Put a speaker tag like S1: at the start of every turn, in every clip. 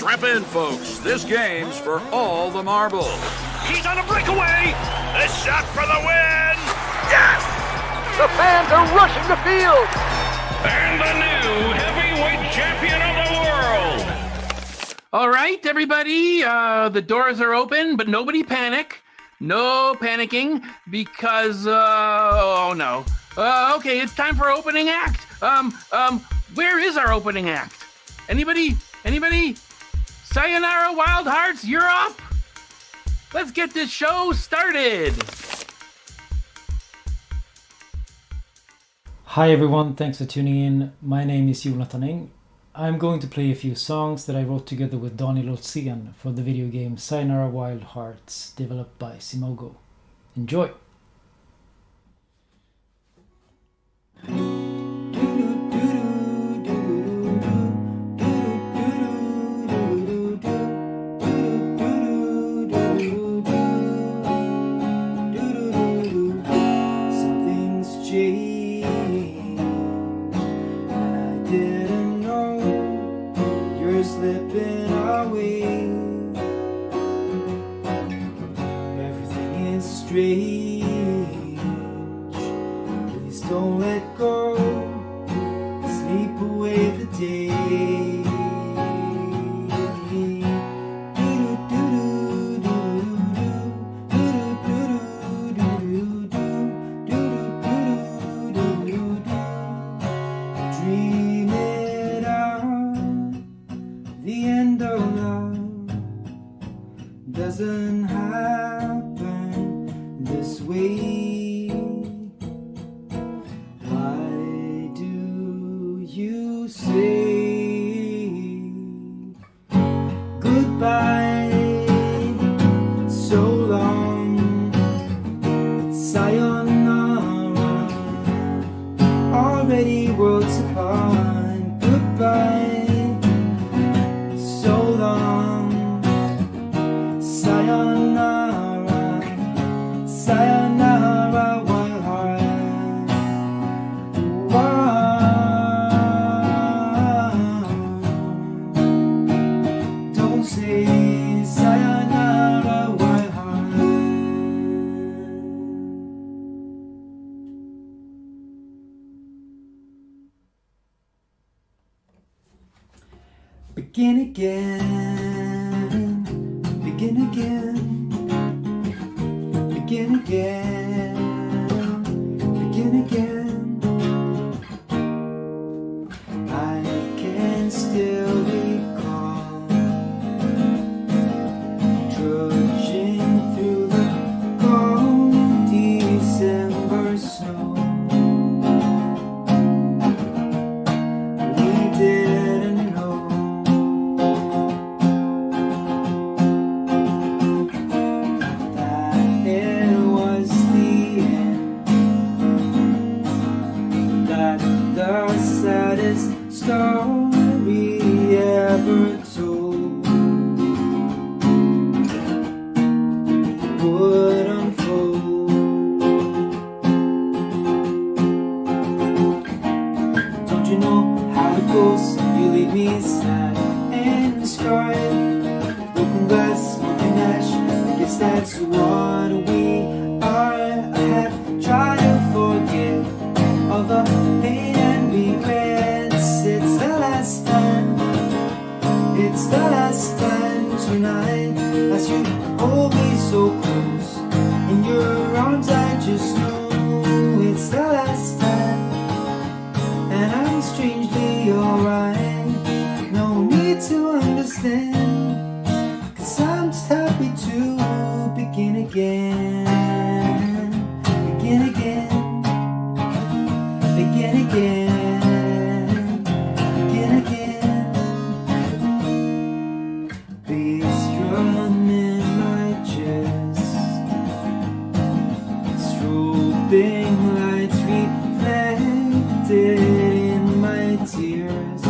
S1: Strap in, folks. This game's for all the marbles.
S2: He's on a breakaway! A shot for the win! Yes!
S3: The fans are rushing the field!
S2: And the new heavyweight champion of the world!
S4: All right, everybody, the doors are open, but nobody panic. No panicking, because, oh no. Okay, it's time for opening act. Where is our opening act? Anybody? Sayonara Wild Hearts, you're up. Let's get this show started.
S5: Hi everyone, thanks for tuning in. My name is Jonathan Eng. I'm going to play a few songs that I wrote together with Daniel Otsigan for the video game Sayonara Wild Hearts, developed by Simogo. Enjoy!
S6: Something's changed, and I didn't know you're slipping away. Everything is strange. Please don't let go. Sleep away the day. Dream it out. The end of love doesn't happen this way. Why do you say goodbye so long? Sayonara, already worlds apart. Goodbye so long. Sayonara, sayonara, wild heart. Don't say sayonara, wild heart. Begin again, begin again, begin again, begin again. I can still recall trudging through the cold December snow. We didn't know that it was the end, that the saddest story ever told would unfold. Don't you know how it goes? You leave me sad and scarred. Broken glass, smoking ash, I guess that's what we are. I have tried to forget all the pain and regrets. It's the last time, it's the last time tonight. As you hold me so close in your arms, I just know it's the last time. And I'm strangely alright. No need to understand, 'cause I'm just happy to begin again. Begin again. Begin again. Begin again. Bass drum in my chest, strobing lights reflected in my tears.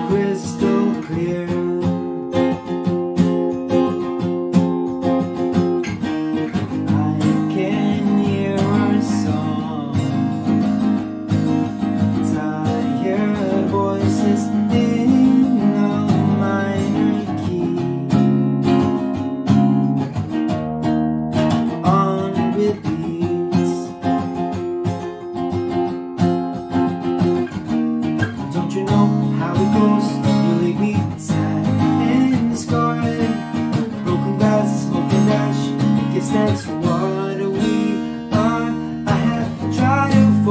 S6: Crystal clear. I can hear our song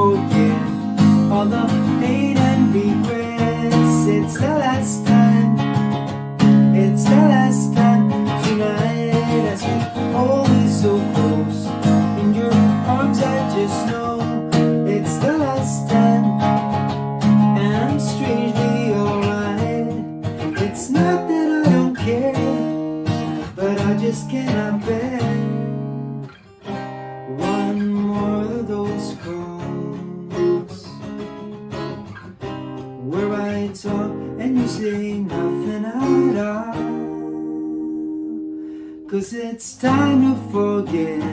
S6: forget all the pain and regrets. It's the last time, it's the last time tonight. As you hold me so close in your arms, I just know it's the last time, and I'm strangely alright. It's not that I don't care, but I just cannot bear one more of those calls where I talk and you say nothing at all. 'Cause it's time to forget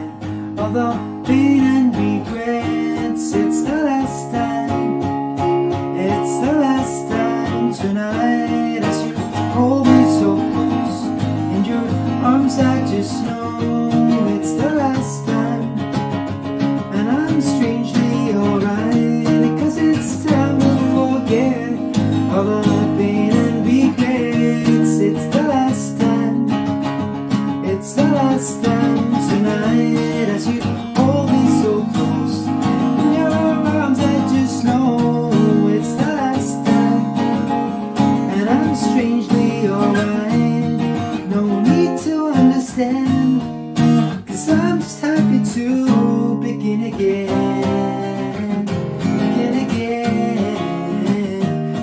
S6: all the pain and regrets. It's the last time, it's the last time tonight. As you hold me so close in your arms, I just know it's the last time, and I'm strangely alright. 'Cause it's time to forget all the pain and regrets. It's the last time, it's the last time tonight. As you hold me so close in your arms, I just know it's the last time, and I'm strangely alright. No need to understand, 'cause I'm just happy to begin again. Begin again,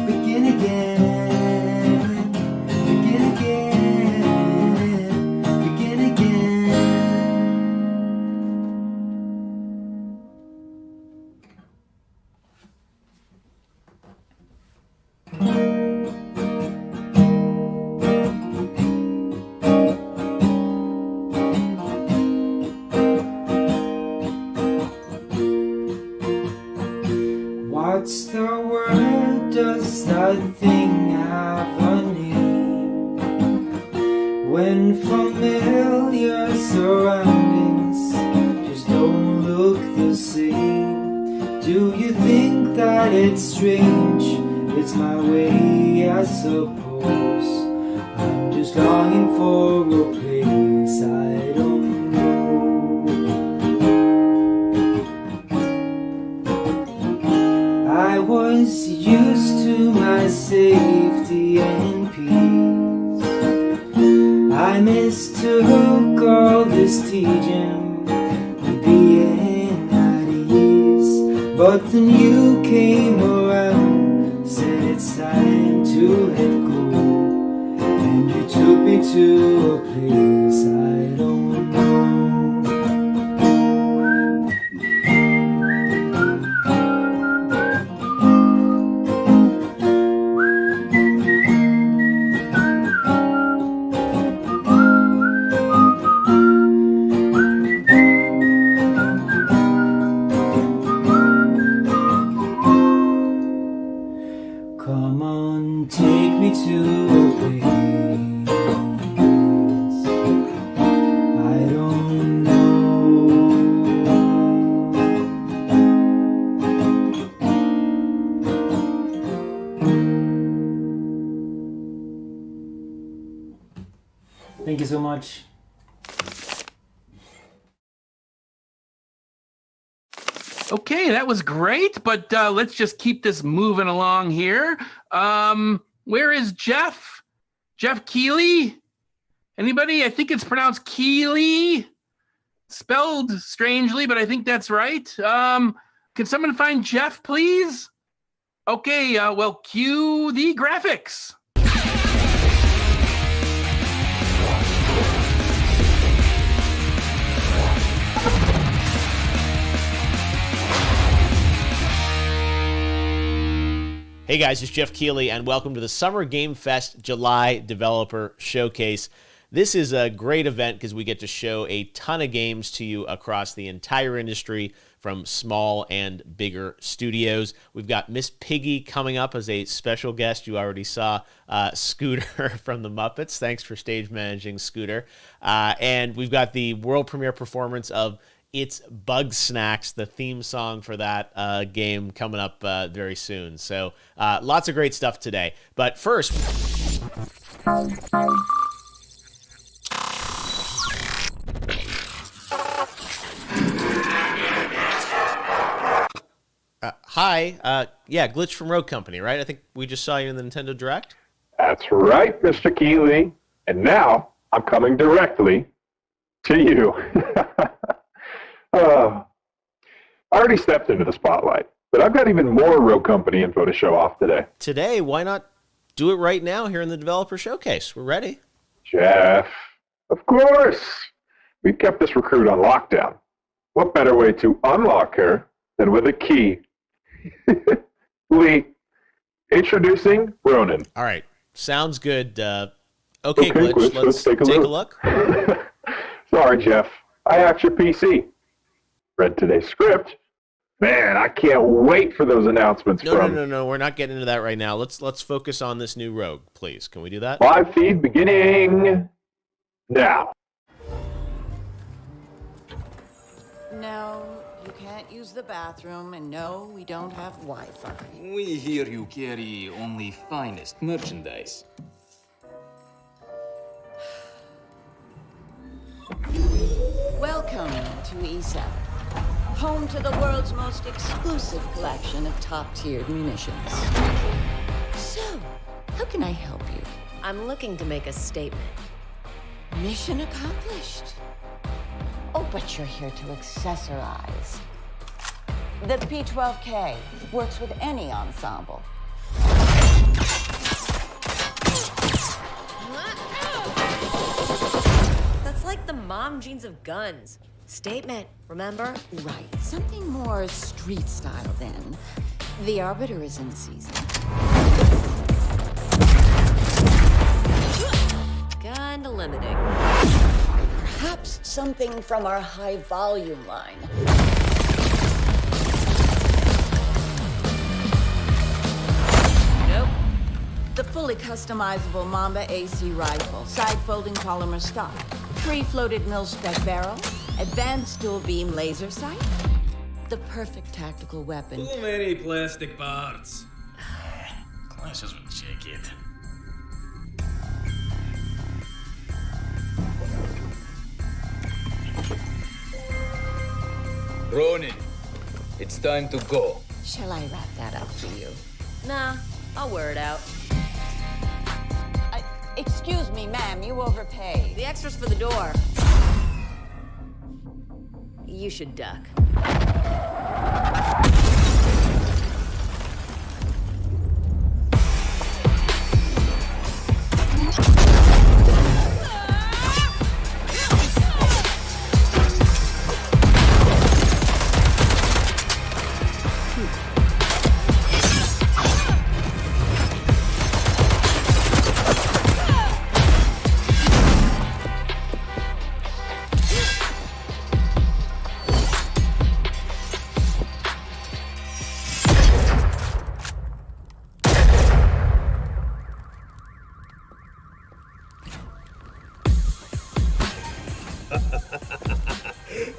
S6: begin again, begin again, begin again. What's the word? Does that thing have a name? When familiar surroundings just don't look the same, do you think that it's strange? It's my way, I suppose. I'm just longing for a place I don't know. I was used to my safety and peace. I mistook all this teaching with being at ease. But then you came around, said it's time to let go, and you took me to a place I don't know. Come on, take me to a place I don't know.
S5: Thank you so much.
S4: Okay, that was great, but let's just keep this moving along here. Where is Geoff? Geoff Keighley? Anybody? I think it's pronounced Keighley, spelled strangely, but I think that's right. Can someone find Geoff, please? Okay, well, cue the graphics.
S7: Hey guys, it's Geoff Keighley, and welcome to the Summer Game Fest July Developer Showcase. This is a great event because we get to show a ton of games to you across the entire industry, from small and bigger studios. We've got Miss Piggy coming up as a special guest. You already saw Scooter from the Muppets. Thanks for stage managing, Scooter. And we've got the world premiere performance of It's Bugsnax, the theme song for that game, coming up very soon. So lots of great stuff today. But first... Hi. Yeah, Glitch from Rogue Company, right? I think we just saw you in the Nintendo Direct.
S8: That's right, Mr. Keighley. And now I'm coming directly to you. I already stepped into the spotlight, but I've got even more Rogue Company info to show off today.
S7: Today, why not do it right now here in the Developer Showcase? We're ready.
S8: Geoff, of course. We've kept this recruit on lockdown. What better way to unlock her than with a key? Lee, introducing Ronan.
S7: All right. Sounds good. Okay, Glitch, let's take a look.
S8: Sorry, Geoff. I hacked your PC. Read today's script. Man, I can't wait for those announcements.
S7: No. We're not getting into that right now. Let's focus on this new rogue, please. Can we do that?
S8: Live feed beginning now.
S9: No, you can't use the bathroom, and no, we don't have Wi-Fi.
S10: We hear you carry only finest merchandise.
S9: Welcome to E7, home to the world's most exclusive collection of top-tiered munitions. So, how can I help you?
S11: I'm looking to make a statement.
S9: Mission accomplished. Oh, but you're here to accessorize. The P12K works with any ensemble.
S11: That's like the mom jeans of guns. Statement, remember?
S9: Right, something more street style then. The Arbiter is in season.
S11: Kinda limiting.
S9: Perhaps something from our high volume line.
S11: Nope.
S9: The fully customizable Mamba AC rifle, side-folding polymer stock, pre-floated mil-spec barrel, advanced dual-beam laser sight. The perfect tactical weapon.
S10: Too many plastic parts. Classes will check it. Ronan, it's time to go.
S9: Shall I wrap that up for you?
S11: Nah, I'll wear it out.
S9: Excuse me, ma'am, you overpaid.
S11: The extra's for the door. You should duck.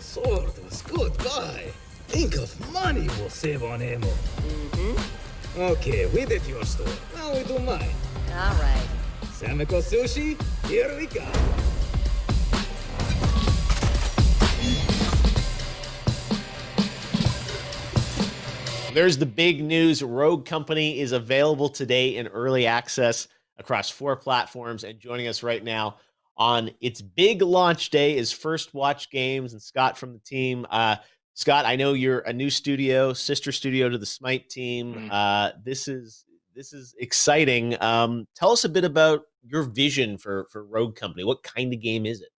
S10: Sword was good buy. Think of money we'll save on ammo.
S11: Mm-hmm.
S10: Okay, we did your store. Now we do mine.
S11: All right.
S10: Samiko Sushi, here we go.
S7: There's the big news. Rogue Company is available today in early access across 4 platforms. And joining us right now on its big launch day is First Watch Games and Scott from the team. Scott, I know you're a new studio, sister studio to the Smite team. This is exciting. Tell us a bit about your vision for Rogue Company. What kind of game is it?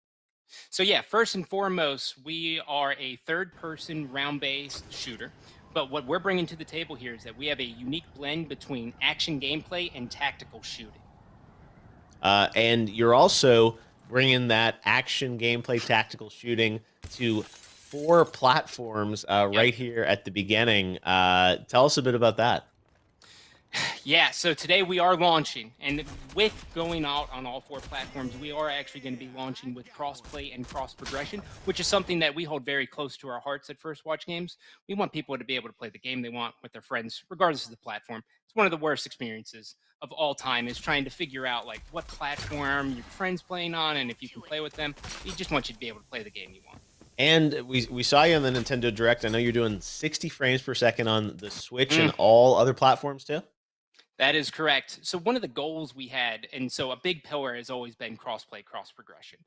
S12: So yeah, first and foremost, we are a third-person round-based shooter. But what we're bringing to the table here is that we have a unique blend between action gameplay and tactical shooting.
S7: And you're also bringing that action gameplay, tactical shooting to 4 platforms right here at the beginning. Tell us a bit about that.
S12: Yeah, so today we are launching, and with going out on all 4 platforms, we are actually going to be launching with cross-play and cross-progression, which is something that we hold very close to our hearts at First Watch Games. We want people to be able to play the game they want with their friends, regardless of the platform. It's one of the worst experiences of all time is trying to figure out like what platform your friend's playing on, and if you can play with them. We just want you to be able to play the game you want.
S7: And we saw you on the Nintendo Direct. I know you're doing 60 frames per second on the Switch and all other platforms too.
S12: That is correct. So one of the goals we had, and so a big pillar has always been cross-play, cross-progression.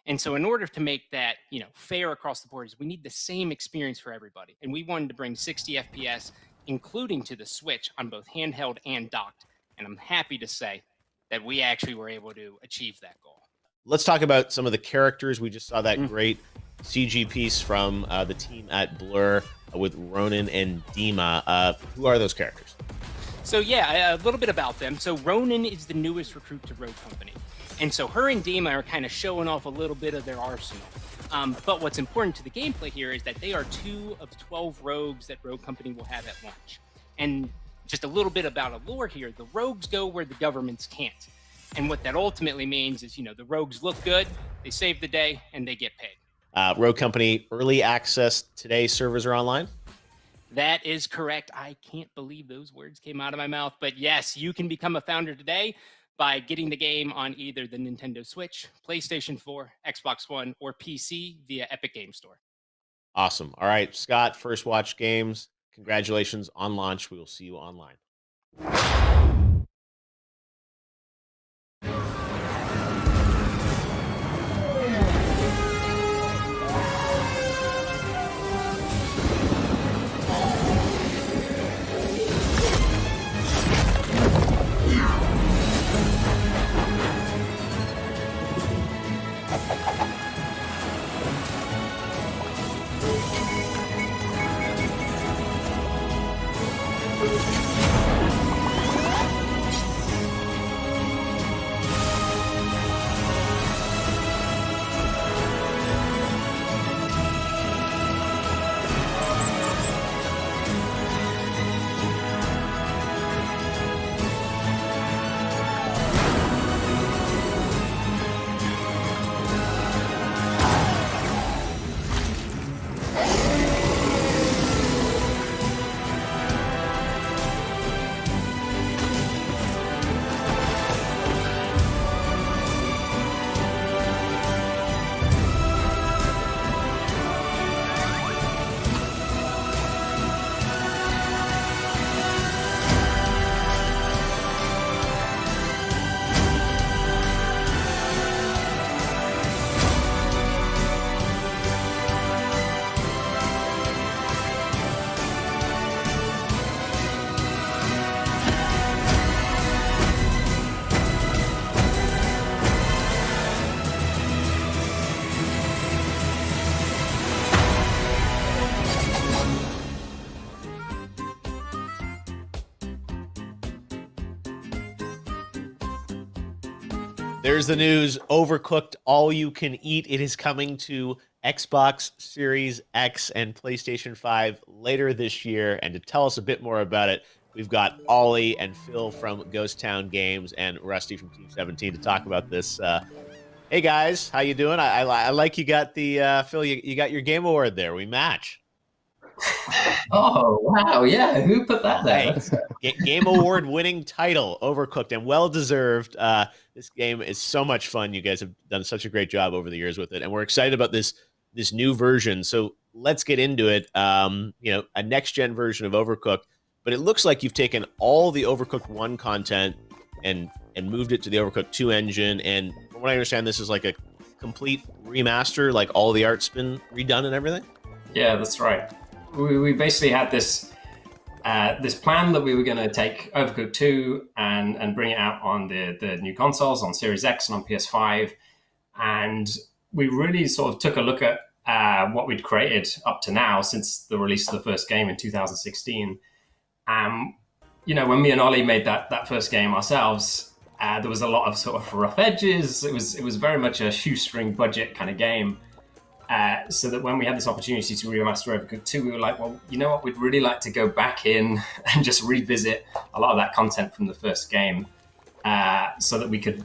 S12: And so in order to make that, fair across the board, we need the same experience for everybody. And we wanted to bring 60 FPS, including to the Switch, on both handheld and docked. And I'm happy to say that we actually were able to achieve that goal.
S7: Let's talk about some of the characters. We just saw that great CG piece from the team at Blur with Ronan and Dima. Who are those characters?
S12: So yeah, a little bit about them. So Ronan is the newest recruit to Rogue Company. And so her and Dima are kind of showing off a little bit of their arsenal. But what's important to the gameplay here is that they are 2 of 12 rogues that Rogue Company will have at launch. And just a little bit about a lore here, the rogues go where the governments can't. And what that ultimately means is, the rogues look good, they save the day, and they get paid.
S7: Rogue Company early access today. Servers are online.
S12: That is correct. I can't believe those words came out of my mouth. But yes, you can become a founder today by getting the game on either the Nintendo Switch, PlayStation 4, Xbox One, or PC via Epic Game Store.
S7: Awesome. All right, Scott, First Watch Games, congratulations on launch. We will see you online. There's the news. Overcooked All You Can Eat. It is coming to Xbox Series X and PlayStation 5 later this year. And to tell us a bit more about it, we've got Ollie and Phil from Ghost Town Games and Rusty from Team 17 to talk about this. Hey guys, how you doing? I like you got the Phil. You got your game award there. We match.
S13: Oh wow! Yeah, who put that there?
S7: Hey, game award winning title, Overcooked, and well deserved. This game is so much fun. You guys have done such a great job over the years with it, and we're excited about this new version. So let's get into it. A next gen version of Overcooked, but it looks like you've taken all the Overcooked 1 content and moved it to the Overcooked 2 engine. And from what I understand, this is like a complete remaster, like all the art's been redone and everything.
S13: Yeah, that's right. We basically had this plan that we were going to take Overcooked 2 and bring it out on the new consoles, on Series X and on PS5. And we really sort of took a look at what we'd created up to now since the release of the first game in 2016. When me and Ollie made that first game ourselves, there was a lot of sort of rough edges. It was very much a shoestring budget kind of game. So that when we had this opportunity to remaster Overcooked 2, we were like, well, you know what? We'd really like to go back in and just revisit a lot of that content from the first game, so that we could,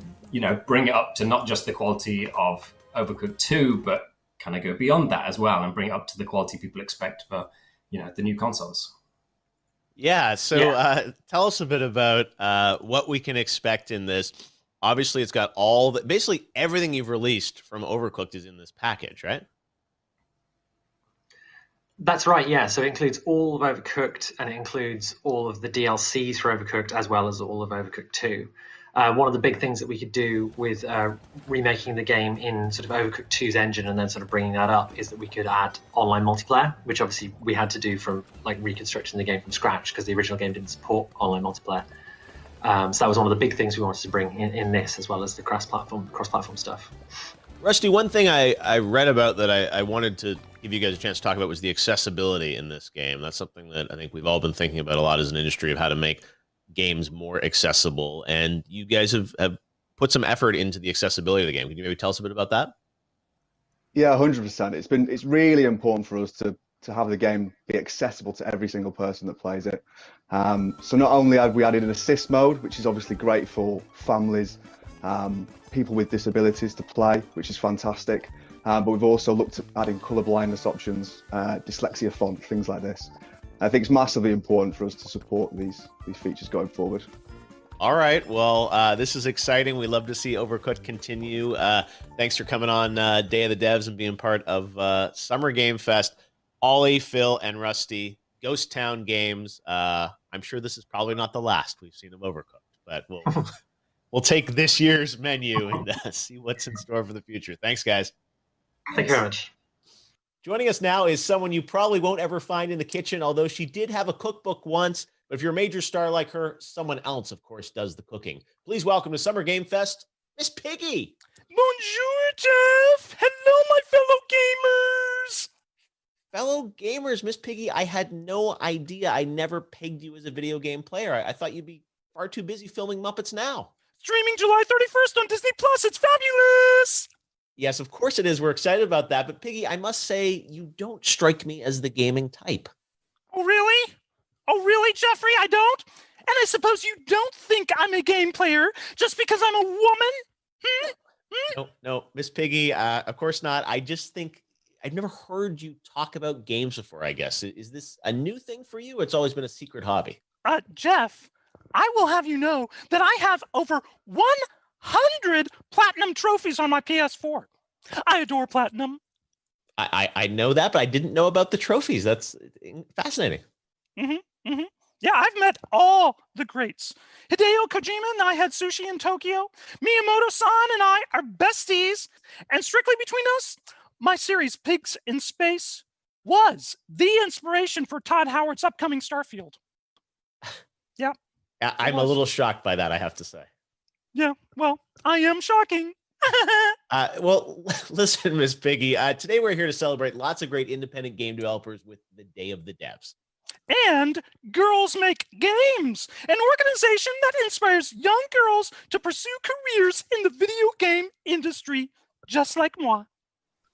S13: bring it up to not just the quality of Overcooked 2, but kind of go beyond that as well and bring it up to the quality people expect for, the new consoles.
S7: Yeah. So tell us a bit about what we can expect in this. Obviously, it's got basically everything you've released from Overcooked is in this package, right?
S14: That's right, yeah. So it includes all of Overcooked, and it includes all of the DLCs for Overcooked, as well as all of Overcooked 2. One of the big things that we could do with remaking the game in sort of Overcooked 2's engine and then sort of bringing that up is that we could add online multiplayer, which obviously we had to do from like reconstructing the game from scratch because the original game didn't support online multiplayer. So that was one of the big things we wanted to bring in this, as well as the cross-platform stuff.
S7: Rusty, one thing I read about that I wanted to give you guys a chance to talk about was the accessibility in this game. That's something that I think we've all been thinking about a lot as an industry, of how to make games more accessible. And you guys have put some effort into the accessibility of the game. Can you maybe tell us a bit about that?
S15: Yeah, 100%. It's really important for us to have the game be accessible to every single person that plays it. So not only have we added an assist mode, which is obviously great for families, people with disabilities to play, which is fantastic. But we've also looked at adding colour blindness options, dyslexia font, things like this. I think it's massively important for us to support these features going forward.
S7: All right. Well, this is exciting. We love to see Overcooked continue. Thanks for coming on Day of the Devs and being part of Summer Game Fest. Ollie, Phil, and Rusty, Ghost Town Games. I'm sure this is probably not the last we've seen of Overcooked, but we'll take this year's menu and see what's in store for the future. Thanks, guys.
S14: Thank you very much.
S7: Joining us now is someone you probably won't ever find in the kitchen, although she did have a cookbook once. But if you're a major star like her, someone else, of course, does the cooking. Please welcome to Summer Game Fest, Miss Piggy.
S2: Bonjour, Geoff. Hello, my fellow gamers.
S7: Fellow gamers, Miss Piggy, I had no idea. I never pegged you as a video game player. I thought you'd be far too busy filming Muppets Now.
S2: Streaming July 31st on Disney Plus. It's fabulous.
S7: Yes, of course it is. We're excited about that. But Piggy, I must say, you don't strike me as the gaming type.
S2: Oh, really? Oh, really, Jeffrey? I don't? And I suppose you don't think I'm a game player just because I'm a woman?
S7: No, Miss Piggy, of course not. I just think I've never heard you talk about games before, I guess. Is this a new thing for you? It's always been a secret hobby.
S2: Jeff, I will have you know that I have over 100 platinum trophies on my PS4. I adore platinum.
S7: I know that, but I didn't know about the trophies. That's fascinating.
S2: Yeah, I've met all the greats. Hideo Kojima and I had sushi in Tokyo. Miyamoto-san and I are besties. And strictly between us, my series Pigs in Space was the inspiration for Todd Howard's upcoming Starfield. Yeah.
S7: I'm a little shocked by that, I have to say.
S2: Yeah, well, I am shocking.
S7: Well, listen, Miss Piggy, today we're here to celebrate lots of great independent game developers with the Day of the Devs.
S2: And Girls Make Games, an organization that inspires young girls to pursue careers in the video game industry, just like moi.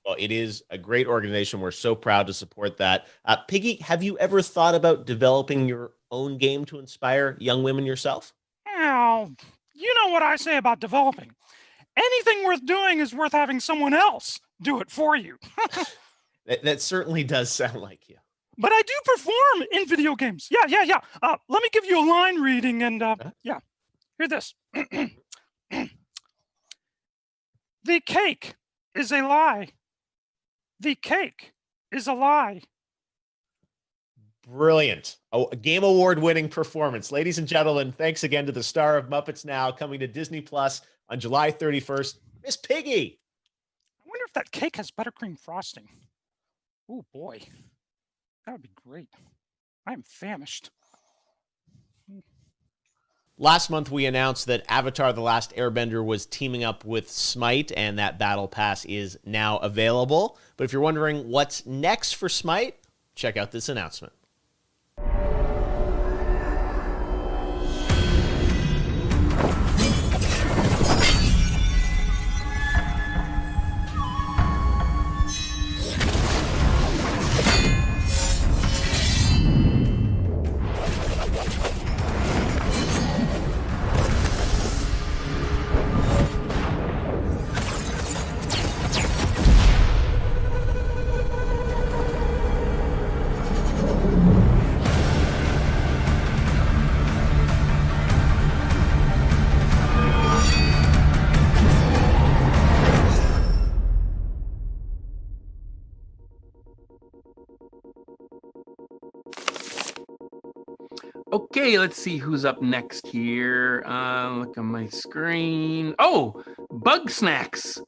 S7: Well, it is a great organization. We're so proud to support that. Piggy, have you ever thought about developing your own game to inspire young women yourself?
S2: Oh, you know what I say about developing. Anything worth doing is worth having someone else do it for you.
S7: That certainly does sound like you.
S2: But I do perform in video games. Yeah. Let me give you a line reading and yeah, hear this. The cake is a lie. The cake is a lie.
S7: Brilliant. A Game Award-winning performance. Ladies and gentlemen, thanks again to the star of Muppets Now, coming to Disney Plus on July 31st, Miss Piggy.
S2: I wonder if that cake has buttercream frosting. Oh, boy. That would be great. I am famished.
S7: Last month, we announced that Avatar: The Last Airbender was teaming up with Smite, and that Battle Pass is now available. But if you're wondering what's next for Smite, check out this announcement.
S4: Okay, let's see who's up next here. Look on my screen. Oh, Bugsnax.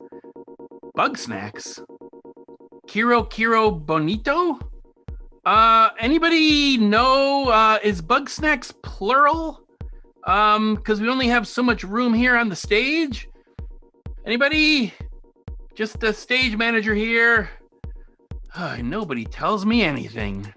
S4: Bugsnax. Kero Kero Bonito. Anybody know? Is Bugsnax plural? Because we only have so much room here on the stage. Anybody? Just a stage manager here. Nobody tells me anything.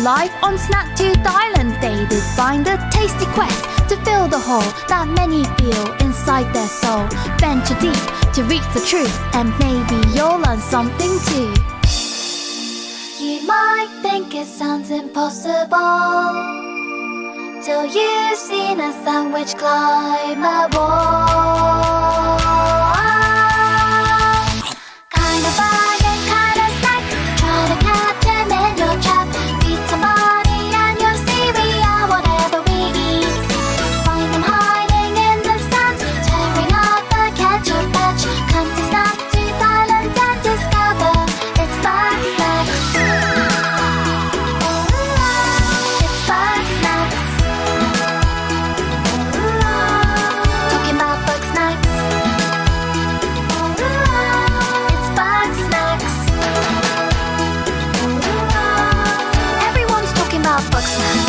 S16: Life on Snack-Tooth Island, they did find a tasty quest to fill the hole that many feel inside their soul. Venture deep to reach the truth, and maybe you'll learn something too. You might think it sounds impossible till you've seen a sandwich climb a wall. Kind of bargain, kind of snack, try to catch them in your trap. Somebody and you'll see we are whatever we eat. Find them hiding in the sand, tearing up a ketchup patch. Come to Snack-Tooth Island and discover it's Bugsnax. It's Bugsnax. Talking about Bugsnax. It's Bugsnax. Bugsnax.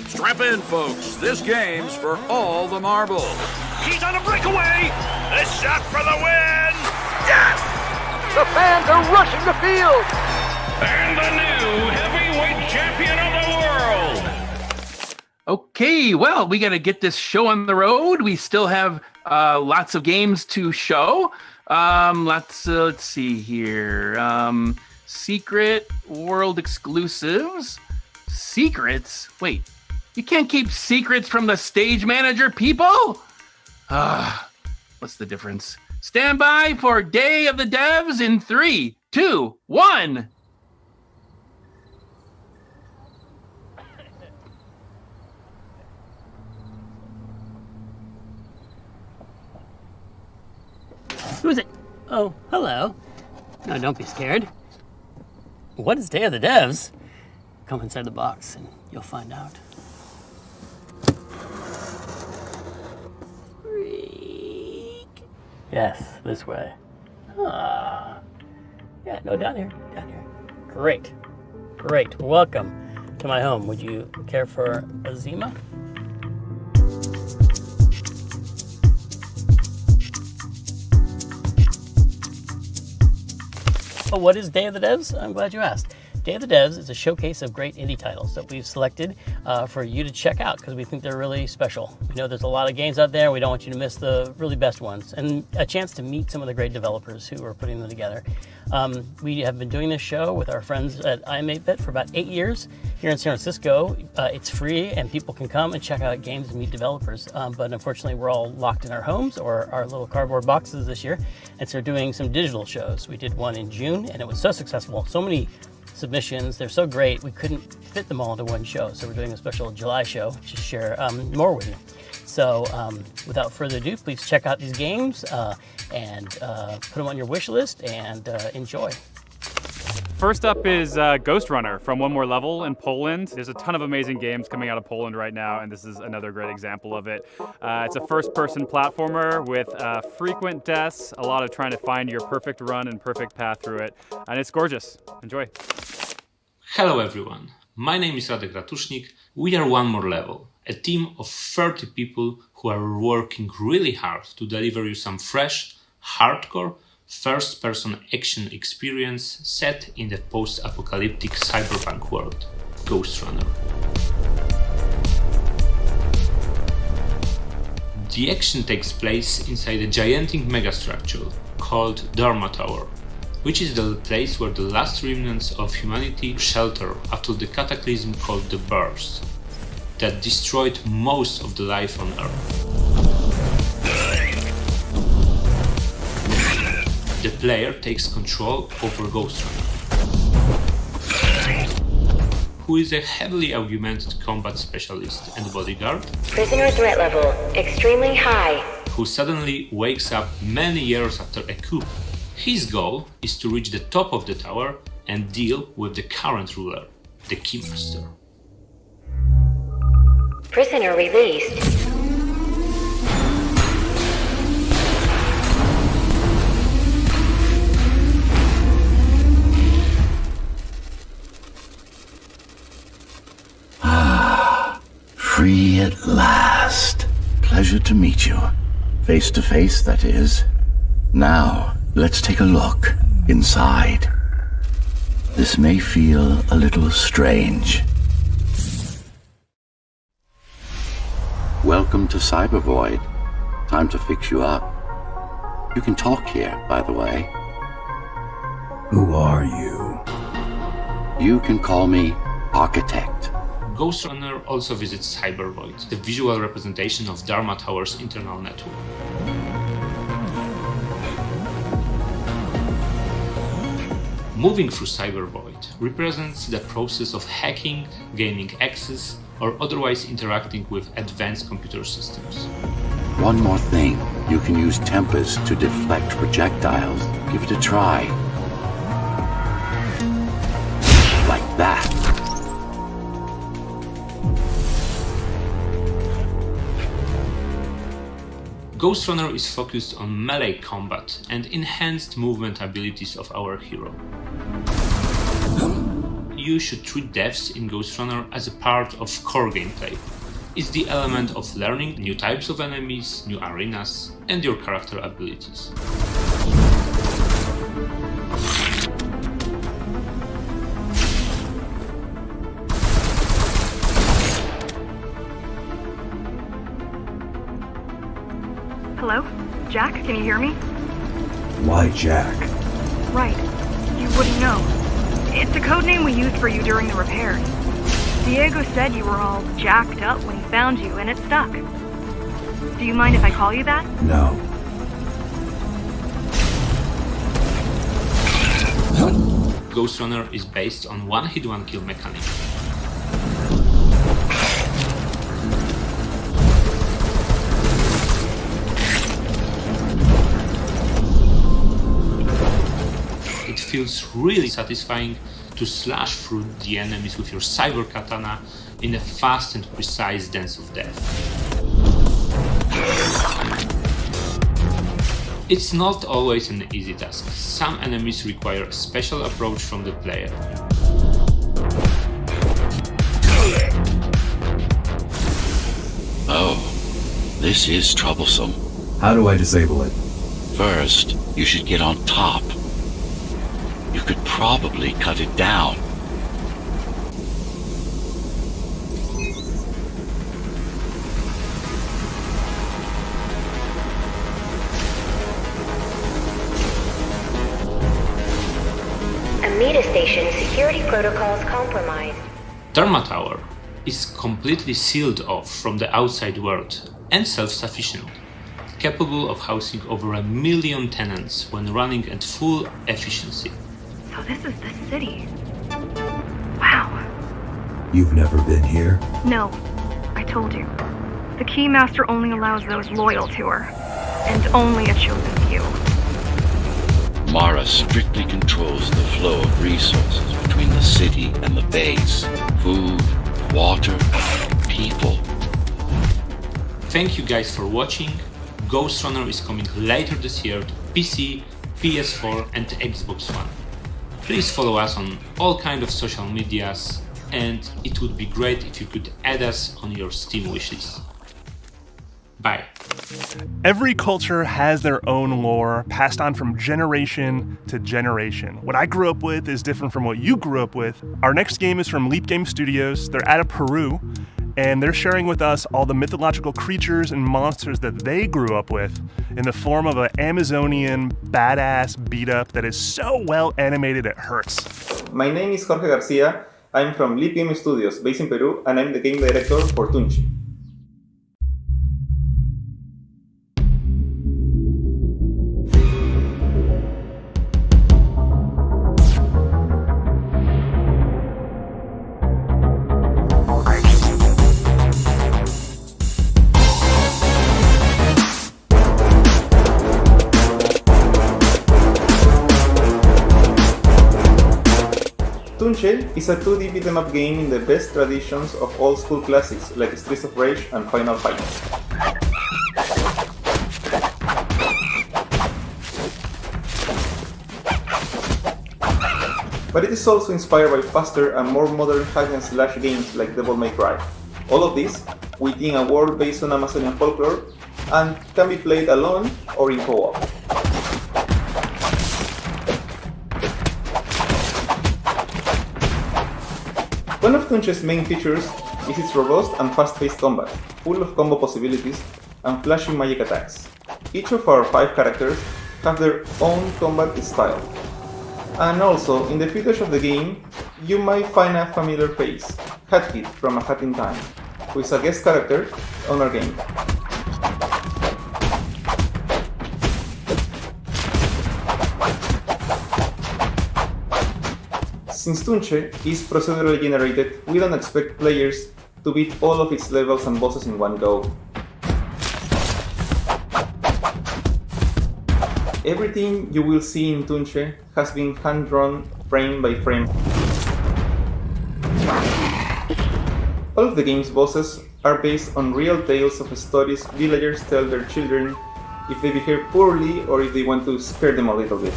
S1: Strap in, folks. This game's for all the marbles.
S3: He's on a breakaway. A shot for the win. Yes! The fans are rushing the field.
S10: And the new heavyweight champion of the world.
S4: Okay, well, we got to get this show on the road. We still have lots of games to show. Let's see here. Secret world exclusives. Secrets? Wait, you can't keep secrets from the stage manager, people? What's the difference? Stand by for Day of the Devs in 3, 2, 1.
S17: Who is it? Oh, hello. No, don't be scared. What is Day of the Devs? Come inside the box and you'll find out. Freak. Yes, this way. Ah. Yeah, no, down here. Great. Welcome to my home. Would you care for a Zima? Oh, what is Day of the Devs? I'm glad you asked. Day of the Devs is a showcase of great indie titles that we've selected for you to check out because we think they're really special. We know there's a lot of games out there. We don't want you to miss the really best ones and a chance to meet some of the great developers who are putting them together. We have been doing this show with our friends at I'm8bit for about 8 years here in San Francisco. It's free and people can come and check out games and meet developers. But unfortunately, we're all locked in our homes or our little cardboard boxes this year. And so we're doing some digital shows. We did one in June and it was so successful. So many submissions. They're so great. We couldn't fit them all into one show. So we're doing a special July show to share more with you. So without further ado, please check out these games and put them on your wish list and enjoy.
S18: First up is Ghost Runner from One More Level in Poland. There's a ton of amazing games coming out of Poland right now, and this is another great example of it. It's a first-person platformer with frequent deaths, a lot of trying to find your perfect run and perfect path through it, and it's gorgeous. Enjoy.
S19: Hello everyone, my name is Radek Ratusznik. We are One More Level, a team of 30 people who are working really hard to deliver you some fresh, hardcore, first-person action experience set in the post-apocalyptic cyberpunk world, Ghost Runner. The action takes place inside a gigantic megastructure called Dharma Tower, which is the place where the last remnants of humanity shelter after the cataclysm called the Burst, that destroyed most of the life on Earth. The player takes control over Ghost Runner, who is a heavily augmented combat specialist and bodyguard,
S20: Prisoner threat level extremely high,
S19: who suddenly wakes up many years after a coup. His goal is to reach the top of the tower and deal with the current ruler, the Keymaster.
S20: Prisoner released.
S21: Free at last. Pleasure to meet you. Face to face, that is. Now, let's take a look inside. This may feel a little strange. Welcome to Cybervoid. Time to fix you up. You can talk here, by the way. Who are you? You can call me Architect.
S19: Ghost Runner also visits Cybervoid, the visual representation of Dharma Tower's internal network. Moving through Cybervoid represents the process of hacking, gaining access, or otherwise interacting with advanced computer systems.
S21: One more thing, you can use tempers to deflect projectiles. Give it a try. Like that.
S19: Ghost Runner is focused on melee combat and enhanced movement abilities of our hero. You should treat deaths in Ghost Runner as a part of core gameplay. It's the element of learning new types of enemies, new arenas, and your character abilities.
S22: Hello? Jack, can you hear me?
S23: Why Jack?
S22: Right. You wouldn't know. It's a code name we used for you during the repairs. Diego said you were all jacked up when he found you, and it stuck. Do you mind if I call you that?
S23: No.
S19: Ghost Runner is based on one-hit one-kill mechanic. feels really satisfying to slash through the enemies with your cyber katana in a fast and precise dance of death. It's not always an easy task. Some enemies require a special approach from the player.
S21: Oh, this is troublesome.
S23: How do I disable it?
S21: First, you should get on top. You could probably cut it down.
S20: Amida Station security protocols compromised.
S19: Dharma Tower is completely sealed off from the outside world and self-sufficient, capable of housing over 1 million tenants when running at full efficiency.
S22: So this is the city. Wow.
S23: You've never been here?
S22: No, I told you. The Keymaster only allows those loyal to her, and only a chosen few.
S21: Mara strictly controls the flow of resources between the city and the base. Food, water, people.
S19: Thank you guys for watching. Ghost Runner is coming later this year to PC, PS4 and Xbox One. Please follow us on all kind of social medias, and it would be great if you could add us on your Steam wishlist. Bye.
S5: Every culture has their own lore, passed on from generation to generation. What I grew up with is different from what you grew up with. Our next game is from Leap Game Studios. They're out of Peru, and they're sharing with us all the mythological creatures and monsters that they grew up with in the form of an Amazonian badass beat-up that is so well animated it hurts.
S6: My name is Jorge Garcia. I'm from Leap Game Studios, based in Peru, and I'm the game director for Tunche. Tunche is a 2D beat-em-up game in the best traditions of old-school classics like Streets of Rage and Final Fight. But it is also inspired by faster and more modern hack-and-slash games like Devil May Cry. All of this within a world based on Amazonian folklore and can be played alone or in co-op. One of Tunche's main features is its robust and fast-paced combat, full of combo possibilities and flashing magic attacks. Each of our 5 characters have their own combat style. And also, in the footage of the game, you might find a familiar face, Hat Kid from A Hat in Time, who is a guest character on our game. Since Tunche is procedurally generated, we don't expect players to beat all of its levels and bosses in one go. Everything you will see in Tunche has been hand-drawn frame by frame. All of the game's bosses are based on real tales of stories villagers tell their children if they behave poorly or if they want to scare them a little bit.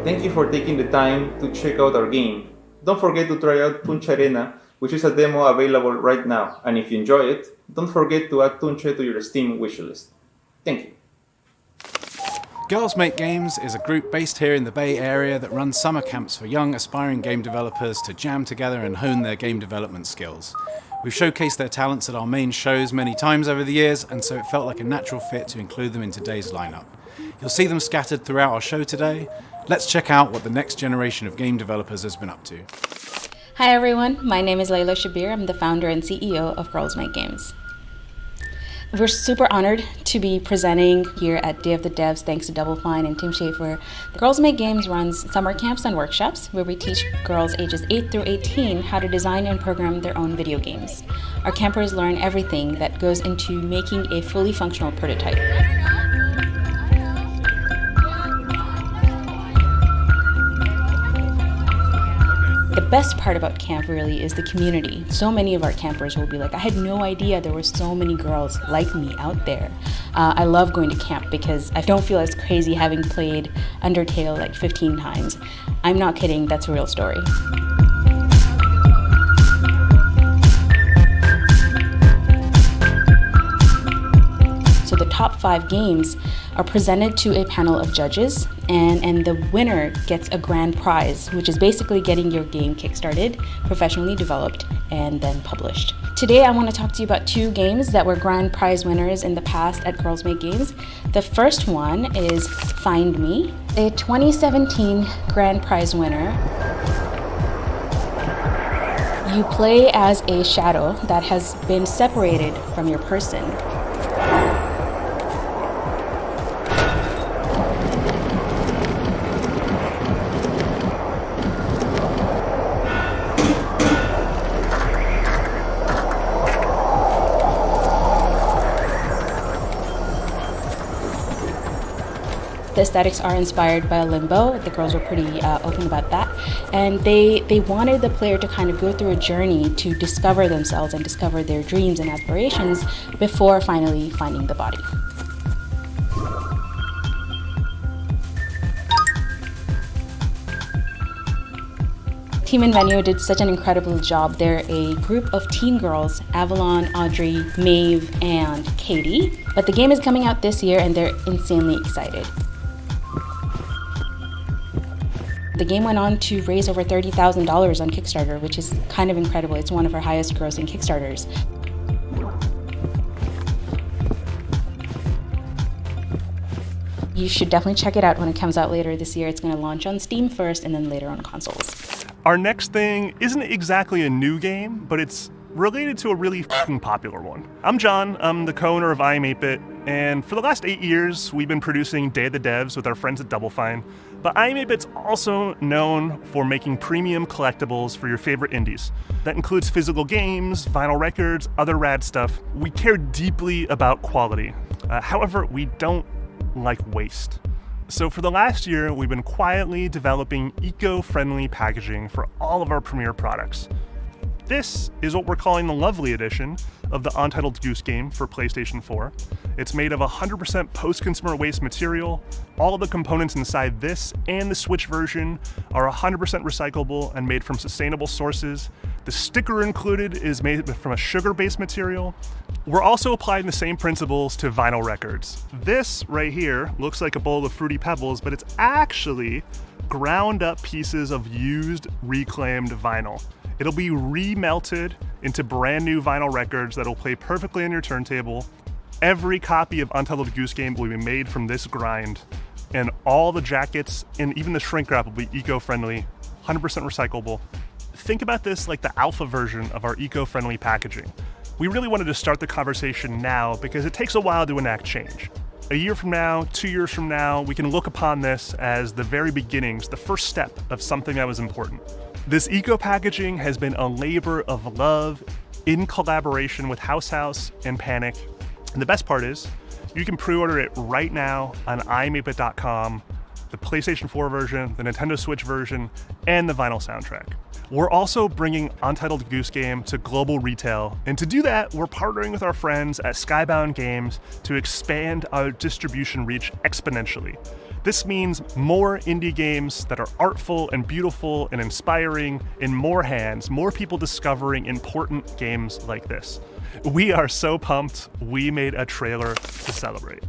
S6: Thank you for taking the time to check out our game. Don't forget to try out Tunche Arena, which is a demo available right now, and if you enjoy it, don't forget to add Tunche to your Steam wishlist. Thank you.
S8: Girls Make Games is a group based here in the Bay Area that runs summer camps for young aspiring game developers to jam together and hone their game development skills. We've showcased their talents at our main shows many times over the years, and so it felt like a natural fit to include them in today's lineup. You'll see them scattered throughout our show today. Let's check out what the next generation of game developers has been up to.
S9: Hi everyone, my name is Layla Shabir. I'm the founder and CEO of Girls Make Games. We're super honored to be presenting here at Day of the Devs thanks to Double Fine and Tim Schafer. Girls Make Games runs summer camps and workshops where we teach girls ages 8 through 18 how to design and program their own video games. Our campers learn everything that goes into making a fully functional prototype. The best part about camp really is the community. So many of our campers will be like, I had no idea there were so many girls like me out there. I love going to camp because I don't feel as crazy having played Undertale like 15 times. I'm not kidding, that's a real story. So the top 5 games are presented to a panel of judges, and the winner gets a grand prize, which is basically getting your game kickstarted, professionally developed, and then published. Today I want to talk to you about 2 games that were grand prize winners in the past at Girls Make Games. The first one is Find Me, a 2017 grand prize winner. You play as a shadow that has been separated from your person. The aesthetics are inspired by Limbo. The girls were pretty open about that. And they wanted the player to kind of go through a journey to discover themselves and discover their dreams and aspirations before finally finding the body. Team and Venue did such an incredible job. They're a group of teen girls, Avalon, Audrey, Maeve, and Katie. But the game is coming out this year and they're insanely excited. The game went on to raise over $30,000 on Kickstarter, which is kind of incredible. It's one of our highest grossing Kickstarters. You should definitely check it out when it comes out later this year. It's going to launch on Steam first and then later on consoles.
S5: Our next thing isn't exactly a new game, but it's related to a really fucking popular one. I'm John, I'm the co-owner of I Am 8-Bit, and for the last 8 years, we've been producing Day of the Devs with our friends at Double Fine. But I Am 8-Bit's also known for making premium collectibles for your favorite indies. That includes physical games, vinyl records, other rad stuff. We care deeply about quality. However, we don't like waste. So for the last year, we've been quietly developing eco-friendly packaging for all of our premier products. This is what we're calling the Lovely Edition of the Untitled Goose Game for PlayStation 4. It's made of 100% post-consumer waste material. All of the components inside this and the Switch version are 100% recyclable and made from sustainable sources. The sticker included is made from a sugar-based material. We're also applying the same principles to vinyl records. This right here looks like a bowl of Fruity Pebbles, but it's actually ground up pieces of used, reclaimed vinyl. It'll be remelted into brand new vinyl records that'll play perfectly on your turntable. Every copy of Untitled Goose Game will be made from this grind, and all the jackets and even the shrink wrap will be eco-friendly, 100% recyclable. Think about this like the alpha version of our eco-friendly packaging. We really wanted to start the conversation now because it takes a while to enact change. A year from now, 2 years from now, we can look upon this as the very beginnings, the first step of something that was important. This eco-packaging has been a labor of love in collaboration with House and Panic. And the best part is, you can pre-order it right now on iam8bit.com, the PlayStation 4 version, the Nintendo Switch version, and the vinyl soundtrack. We're also bringing Untitled Goose Game to global retail, and to do that, we're partnering with our friends at Skybound Games to expand our distribution reach exponentially. This means more indie games that are artful and beautiful and inspiring in more hands, more people discovering important games like this. We are so pumped, we made a trailer to celebrate.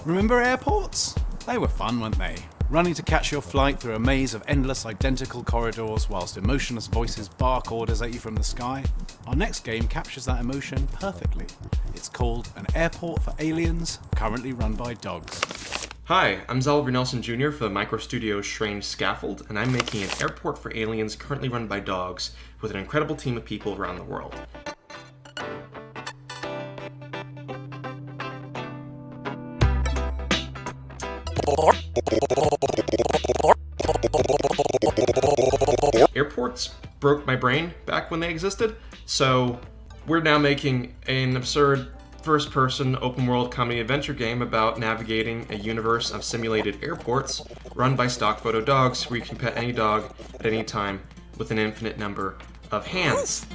S8: Remember airports? They were fun, weren't they? Running to catch your flight through a maze of endless identical corridors whilst emotionless voices bark orders at you from the sky. Our next game captures that emotion perfectly. It's called An Airport for Aliens, currently run by dogs.
S11: Hi, I'm Zalver Nelson Jr. for the Micro Studios Strange Scaffold, and I'm making an airport for aliens currently run by dogs with an incredible team of people around the world. Airports broke my brain back when they existed, so we're now making an absurd first-person open-world comedy adventure game about navigating a universe of simulated airports run by stock photo dogs where you can pet any dog at any time with an infinite number of hands.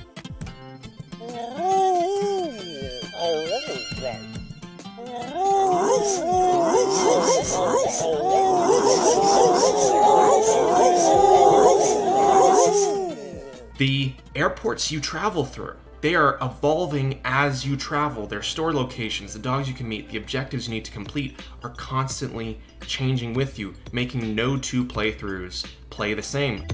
S11: The airports you travel through, they are evolving as you travel. Their store locations, the dogs you can meet, the objectives you need to complete are constantly changing with you, making no two playthroughs play the same.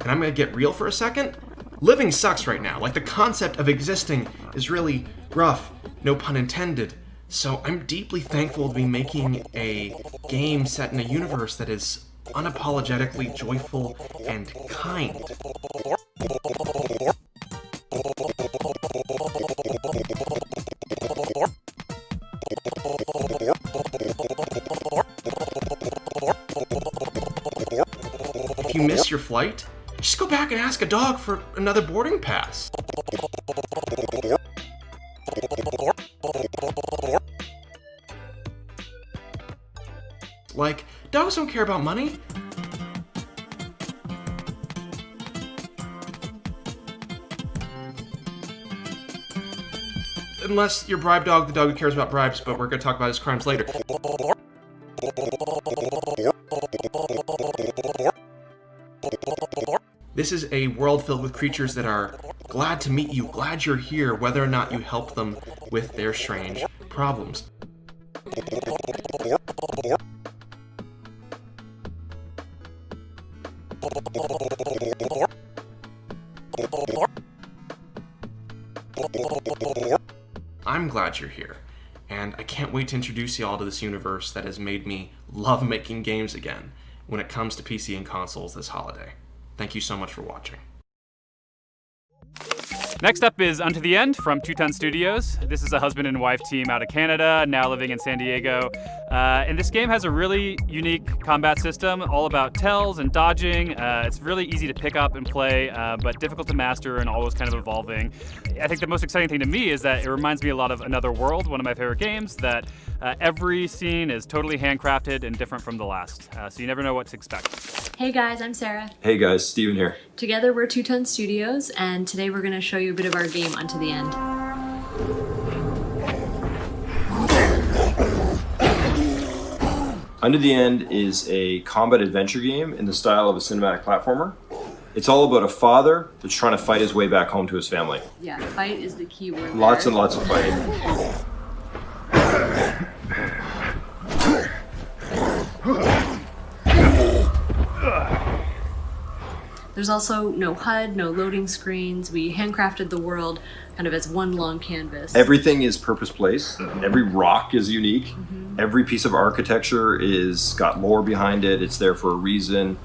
S11: And I'm gonna get real for a second. Living sucks right now. Like, the concept of existing is really rough, no pun intended. So I'm deeply thankful to be making a game set in a universe that is unapologetically joyful and kind. If you miss your flight, just go back and ask a dog for another boarding pass. Like, dogs don't care about money. Unless you're Bribe Dog, the dog who cares about bribes, but we're gonna talk about his crimes later. This is a world filled with creatures that are glad to meet you, glad you're here, whether or not you help them with their strange problems. I'm glad you're here, and I can't wait to introduce y'all to this universe that has made me love making games again when it comes to PC and consoles this holiday. Thank you so much for watching.
S18: Next up is Unto the End from 2 Ton Studios. This is a husband and wife team out of Canada, now living in San Diego. And this game has a really unique combat system, all about tells and dodging. It's really easy to pick up and play, but difficult to master and always kind of evolving. I think the most exciting thing to me is that it reminds me a lot of Another World, one of my favorite games, that every scene is totally handcrafted and different from the last. So you never know what to expect.
S12: Hey guys, I'm Sarah.
S13: Hey guys, Steven here.
S12: Together we're 2 Ton Studios, and today we're going to show you a bit of our game Unto the End.
S13: Unto the End is a combat adventure game in the style of a cinematic platformer. It's all about a father that's trying to fight his way back home to his family.
S12: Yeah, fight is the key word.
S13: Lots and lots of fighting.
S12: There's also no HUD, no loading screens. We handcrafted the world kind of as one long canvas.
S13: Everything is purpose placed. Every rock is unique. Every piece of architecture is got lore behind it. It's there for a reason.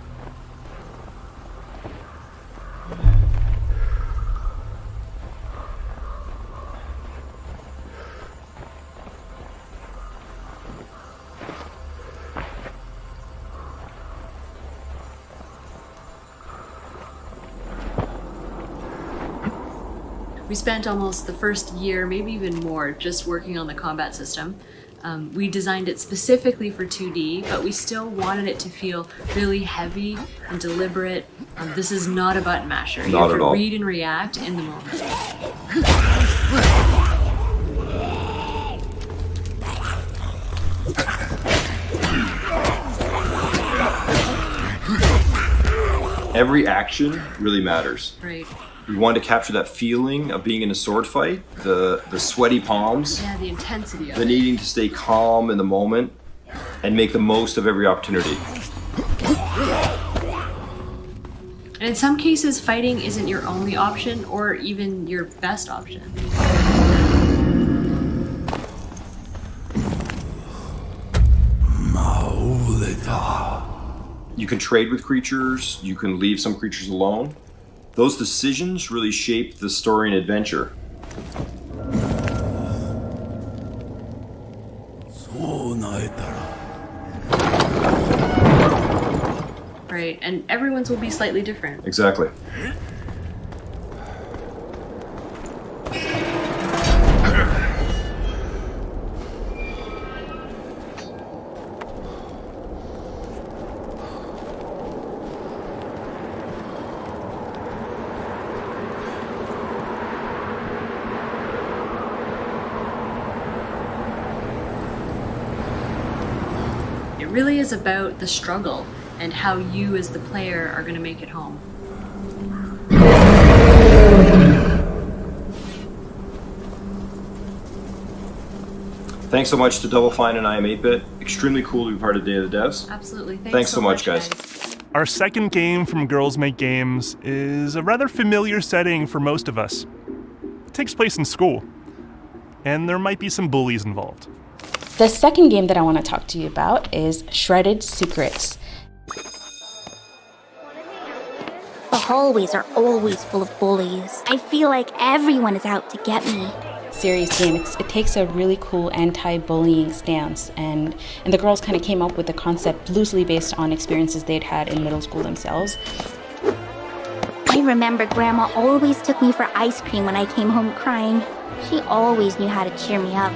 S12: We spent almost the first year, maybe even more, just working on the combat system. We designed it specifically for 2D, but we still wanted it to feel really heavy and deliberate. This is not a button masher. You have to read and react in the moment.
S13: Every action really matters.
S12: Right.
S13: We want to capture that feeling of being in a sword fight, the sweaty palms,
S12: Yeah, the intensity of
S13: the
S12: it.
S13: needing to stay calm in the moment and make the most of every opportunity.
S12: And in some cases, fighting isn't your only option or even your best option.
S13: You can trade with creatures, you can leave some creatures alone. Those decisions really shape the story and adventure.
S12: Right, and everyone's will be slightly different.
S13: Exactly.
S12: It really is about the struggle and how you as the player are going to make it home.
S13: Thanks so much to Double Fine and I Am 8-Bit. Extremely cool to be part of Day of the Devs.
S12: Absolutely.
S13: Thanks so much, guys.
S5: Our second game from Girls Make Games is a rather familiar setting for most of us. It takes place in school, and there might be some bullies involved.
S9: The second game that I want to talk to you about is Shredded Secrets.
S16: The hallways are always full of bullies. I feel like everyone is out to get me.
S9: Serious game. It takes a really cool anti-bullying stance, and the girls kind of came up with the concept loosely based on experiences they'd had in middle school themselves.
S16: I remember Grandma always took me for ice cream when I came home crying. She always knew how to cheer me up.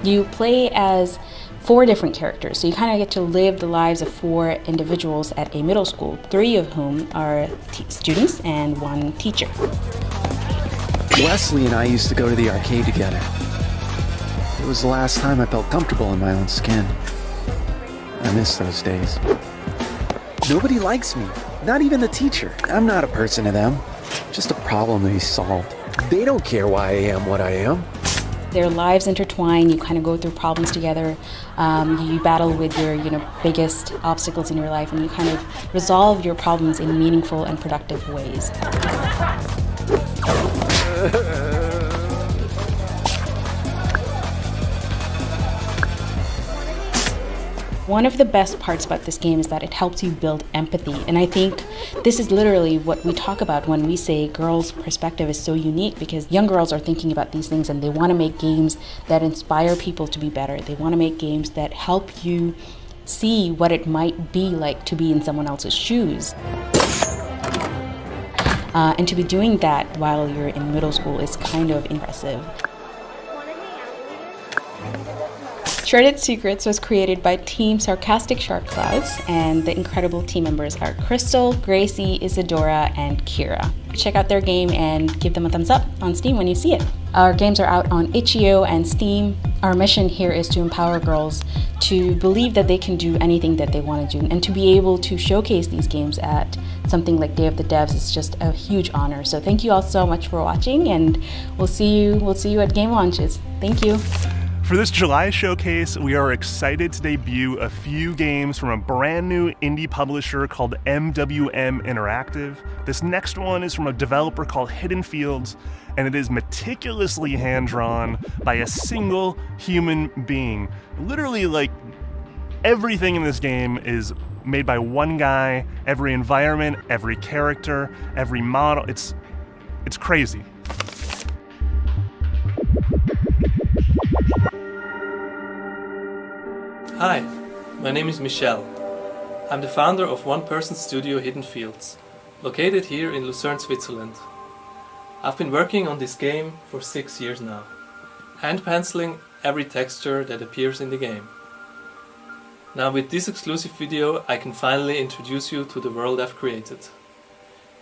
S9: You play as 4 different characters, so you kind of get to live the lives of 4 individuals at a middle school, 3 of whom are students and 1 teacher.
S2: Wesley and I used to go to the arcade together. It was the last time I felt comfortable in my own skin. I miss those days. Nobody likes me, not even the teacher. I'm not a person to them, just a problem to be solved. They don't care why I am what I am.
S9: Their lives intertwine, you kind of go through problems together, you battle with your biggest obstacles in your life, and you kind of resolve your problems in meaningful and productive ways. One of the best parts about this game is that it helps you build empathy, and I think this is literally what we talk about when we say girls' perspective is so unique, because young girls are thinking about these things and they want to make games that inspire people to be better. They want to make games that help you see what it might be like to be in someone else's shoes. And to be doing that while you're in middle school is kind of impressive. Shredded Secrets was created by Team Sarcastic Shark Clouds, and the incredible team members are Crystal, Gracie, Isadora, and Kira. Check out their game and give them a thumbs up on Steam when you see it. Our games are out on itch.io and Steam. Our mission here is to empower girls to believe that they can do anything that they want to do, and to be able to showcase these games at something like Day of the Devs is just a huge honor. So thank you all so much for watching, and we'll see you at game launches. Thank you.
S5: For this July showcase, we are excited to debut a few games from a brand new indie publisher called MWM Interactive. This next one is from a developer called Hidden Fields, and it is meticulously hand-drawn by a single human being. Literally, like, everything in this game is made by one guy. Every environment, every character, every model. It's crazy.
S14: Hi, my name is Michel. I'm the founder of one-person studio Hidden Fields.
S7: located here in Lucerne, Switzerland. I've been working on this game for 6 years now, hand penciling every texture that appears in the game. Now with this exclusive video I can finally introduce you to the world I've created.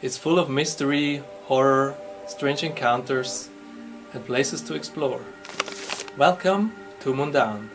S7: It's full of mystery, horror, strange encounters and places to explore. Welcome to Mundown.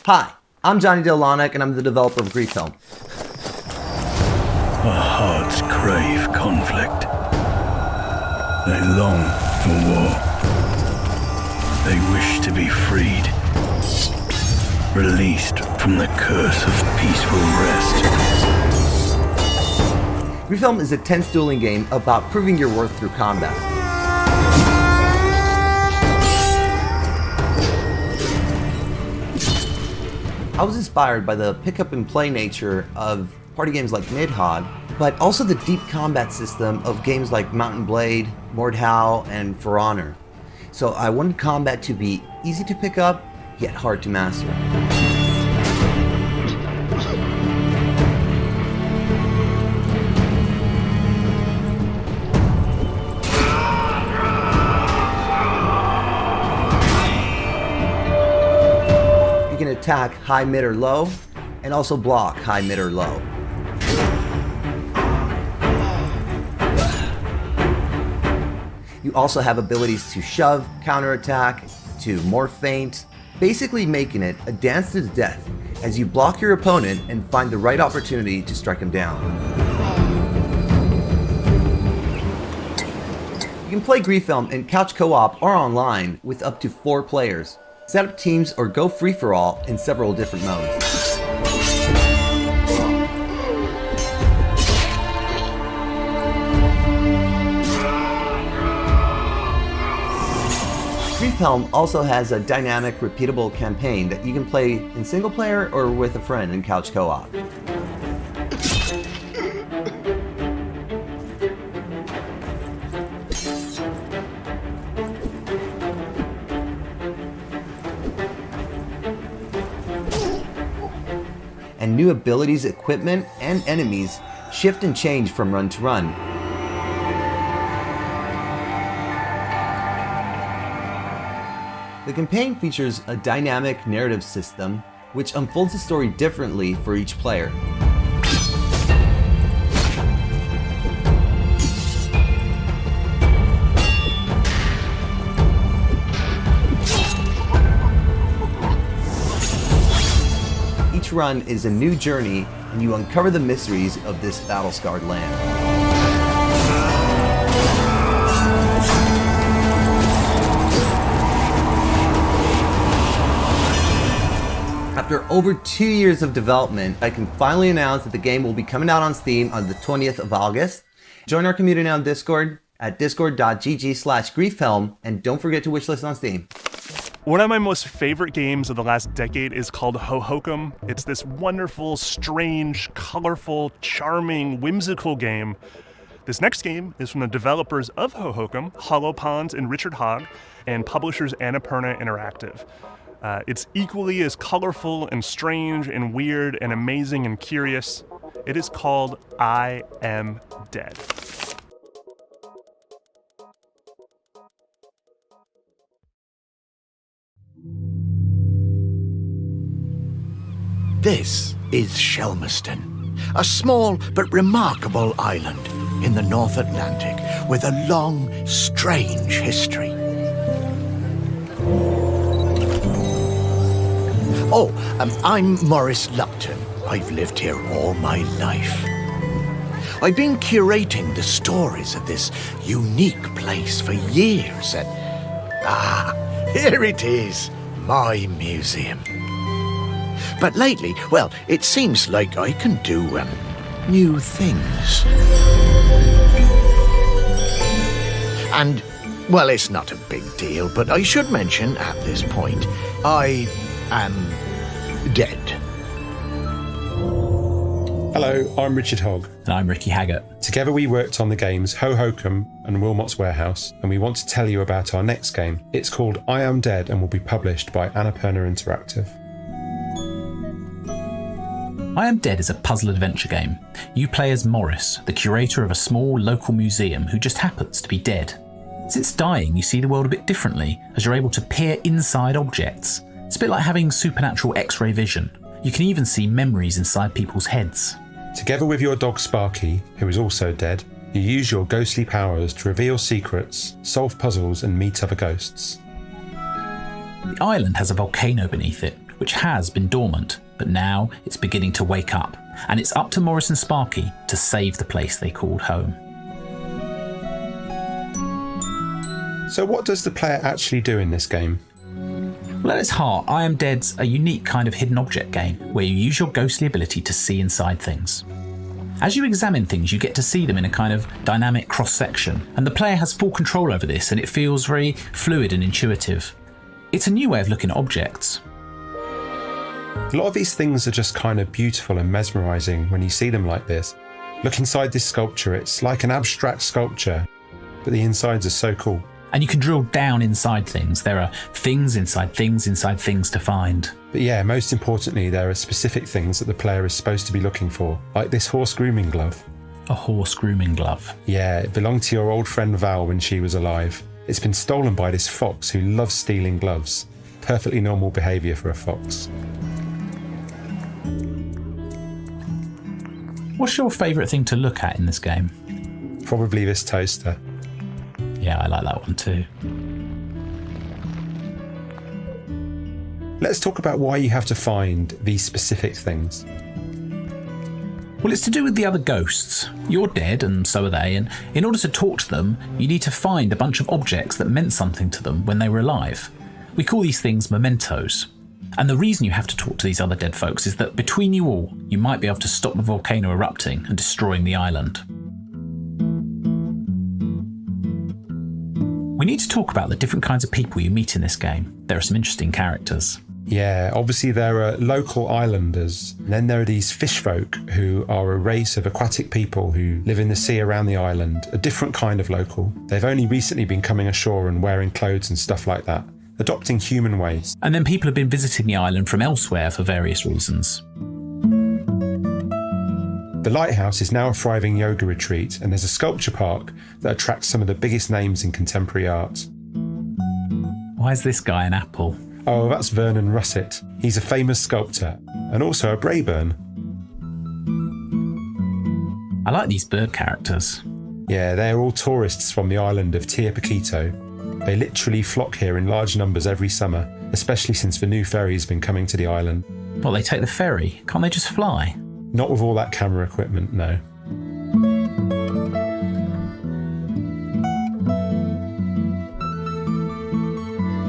S14: Hi, I'm Johnny Delanek and I'm the developer of Grief Film.
S21: Our hearts crave conflict. They long for war. They wish to be freed. Released from the curse of peaceful rest.
S14: Grief Film is a tense dueling game about proving your worth through combat. I was inspired by the pick-up-and-play nature of party games like Nidhogg, but also the deep combat system of games like Mount & Blade, Mordhau, and For Honor. So I wanted combat to be easy to pick up, yet hard to master. You can attack high, mid, or low, and also block high, mid, or low. You also have abilities to shove, counterattack, to morph feint, basically making it a dance to the death as you block your opponent and find the right opportunity to strike him down. You can play Grief Film in couch co-op or online with up to 4 players. Set up teams or go free-for-all in several different modes. Grief Film also has a dynamic, repeatable campaign that you can play in single player or with a friend in couch co-op. And new abilities, equipment, and enemies shift and change from run to run. The campaign features a dynamic narrative system which unfolds the story differently for each player. Each run is a new journey, and you uncover the mysteries of this battle-scarred land. After over 2 years of development, I can finally announce that the game will be coming out on Steam on the 20th of August. Join our community on Discord at discord.gg/grieffilm, and don't forget to wishlist on Steam.
S5: One of my most favorite games of the last decade is called Hohokum. It's this wonderful, strange, colorful, charming, whimsical game. This next game is from the developers of Hohokum, Hollow Ponds and Richard Hogg, and publishers Annapurna Interactive. It's equally as colorful and strange and weird and amazing and curious. It is called I Am Dead.
S21: This is Shelmerston,
S1: a small but remarkable island in the North Atlantic with a long, strange history. I'm Maurice Lupton. I've lived here all my life. I've been curating the stories of this unique place for years and... here it is, my museum. But lately, well, it seems like I can do, new things. And, well, it's not a big deal, but I should mention at this point, I am dead.
S3: Hello, I'm Richard Hogg.
S15: And I'm Ricky Haggart.
S3: Together we worked on the games Ho-Hokum and Wilmot's Warehouse, and we want to tell you about our next game. It's called I Am Dead and will be published by Annapurna Interactive.
S15: I Am Dead is a puzzle adventure game. You play as Morris, the curator of a small local museum who just happens to be dead. Since dying, you see the world a bit differently, as you're able to peer inside objects. It's a bit like having supernatural X-ray vision. You can even see memories inside people's heads.
S3: Together with your dog Sparky, who is also dead, you use your ghostly powers to reveal secrets, solve puzzles and meet other ghosts.
S15: The island has a volcano beneath it, which has been dormant, but now it's beginning to wake up, and it's up to Morris and Sparky to save the place they called home.
S3: So what does the player actually do in this game?
S15: Well, at its heart, I Am Dead's a unique kind of hidden object game, where you use your ghostly ability to see inside things. As you examine things, you get to see them in a kind of dynamic cross-section, and the player has full control over this, and it feels very fluid and intuitive. It's a new way of looking at objects.
S3: A lot of these things are just kind of beautiful and mesmerising when you see them like this. Look inside this sculpture, it's like an abstract sculpture, but the insides are so cool.
S15: And you can drill down inside things. There are things inside things to find.
S3: But yeah, most importantly, there are specific things that the player is supposed to be looking for, like this horse grooming glove.
S15: A horse grooming glove?
S3: Yeah, it belonged to your old friend Val when she was alive. It's been stolen by this fox who loves stealing gloves. Perfectly normal behaviour for a fox.
S15: What's your favourite thing to look at in this game?
S3: Probably this toaster.
S15: Yeah, I like that one too.
S3: Let's talk about why you have to find these specific things.
S15: Well, it's to do with the other ghosts. You're dead and so are they, and in order to talk to them, you need to find a bunch of objects that meant something to them when they were alive. We call these things mementos. And the reason you have to talk to these other dead folks is that between you all, you might be able to stop the volcano erupting and destroying the island. We need to talk about the different kinds of people you meet in this game. There are some interesting characters.
S3: Yeah, obviously there are local islanders, and then there are these fish folk who are a race of aquatic people who live in the sea around the island, a different kind of local. They've only recently been coming ashore and wearing clothes and stuff like that, adopting human ways.
S15: And then people have been visiting the island from elsewhere for various reasons.
S3: The lighthouse is now a thriving yoga retreat, and there's a sculpture park that attracts some of the biggest names in contemporary art.
S15: Why is this guy an apple?
S3: Oh, that's Vernon Russet. He's a famous sculptor, and also a Brayburn.
S15: I like these bird characters.
S3: Yeah, they're all tourists from the island of Tia Paquito. They literally flock here in large numbers every summer, especially since the new ferry's been coming to the island.
S15: Well, they take the ferry. Can't they just fly?
S3: Not with all that camera equipment, no.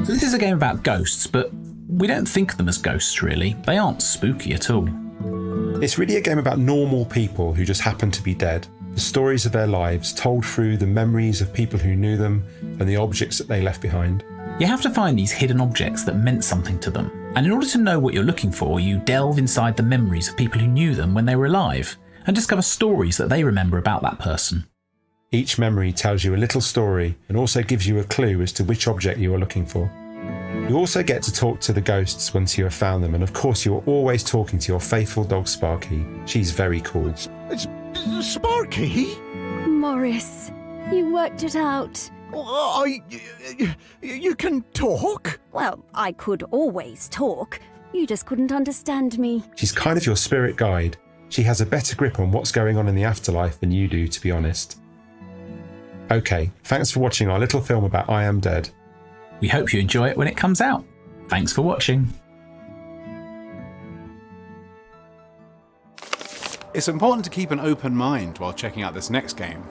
S15: So this is a game about ghosts, but we don't think of them as ghosts, really. They aren't spooky at all.
S3: It's really a game about normal people who just happen to be dead. The stories of their lives told through the memories of people who knew them and the objects that they left behind.
S15: You have to find these hidden objects that meant something to them. And in order to know what you're looking for, you delve inside the memories of people who knew them when they were alive and discover stories that they remember about that person.
S3: Each memory tells you a little story and also gives you a clue as to which object you are looking for. You also get to talk to the ghosts once you have found them, and of course you are always talking to your faithful dog Sparky. She's very cool.
S1: It's Sparky?
S24: Morris, you worked it out.
S1: You can talk?
S24: Well, I could always talk. You just couldn't understand me.
S3: She's kind of your spirit guide. She has a better grip on what's going on in the afterlife than you do, to be honest. Okay, thanks for watching our little film about I Am Dead.
S15: We hope you enjoy it when it comes out. Thanks for watching.
S8: It's important to keep an open mind while checking out this next game.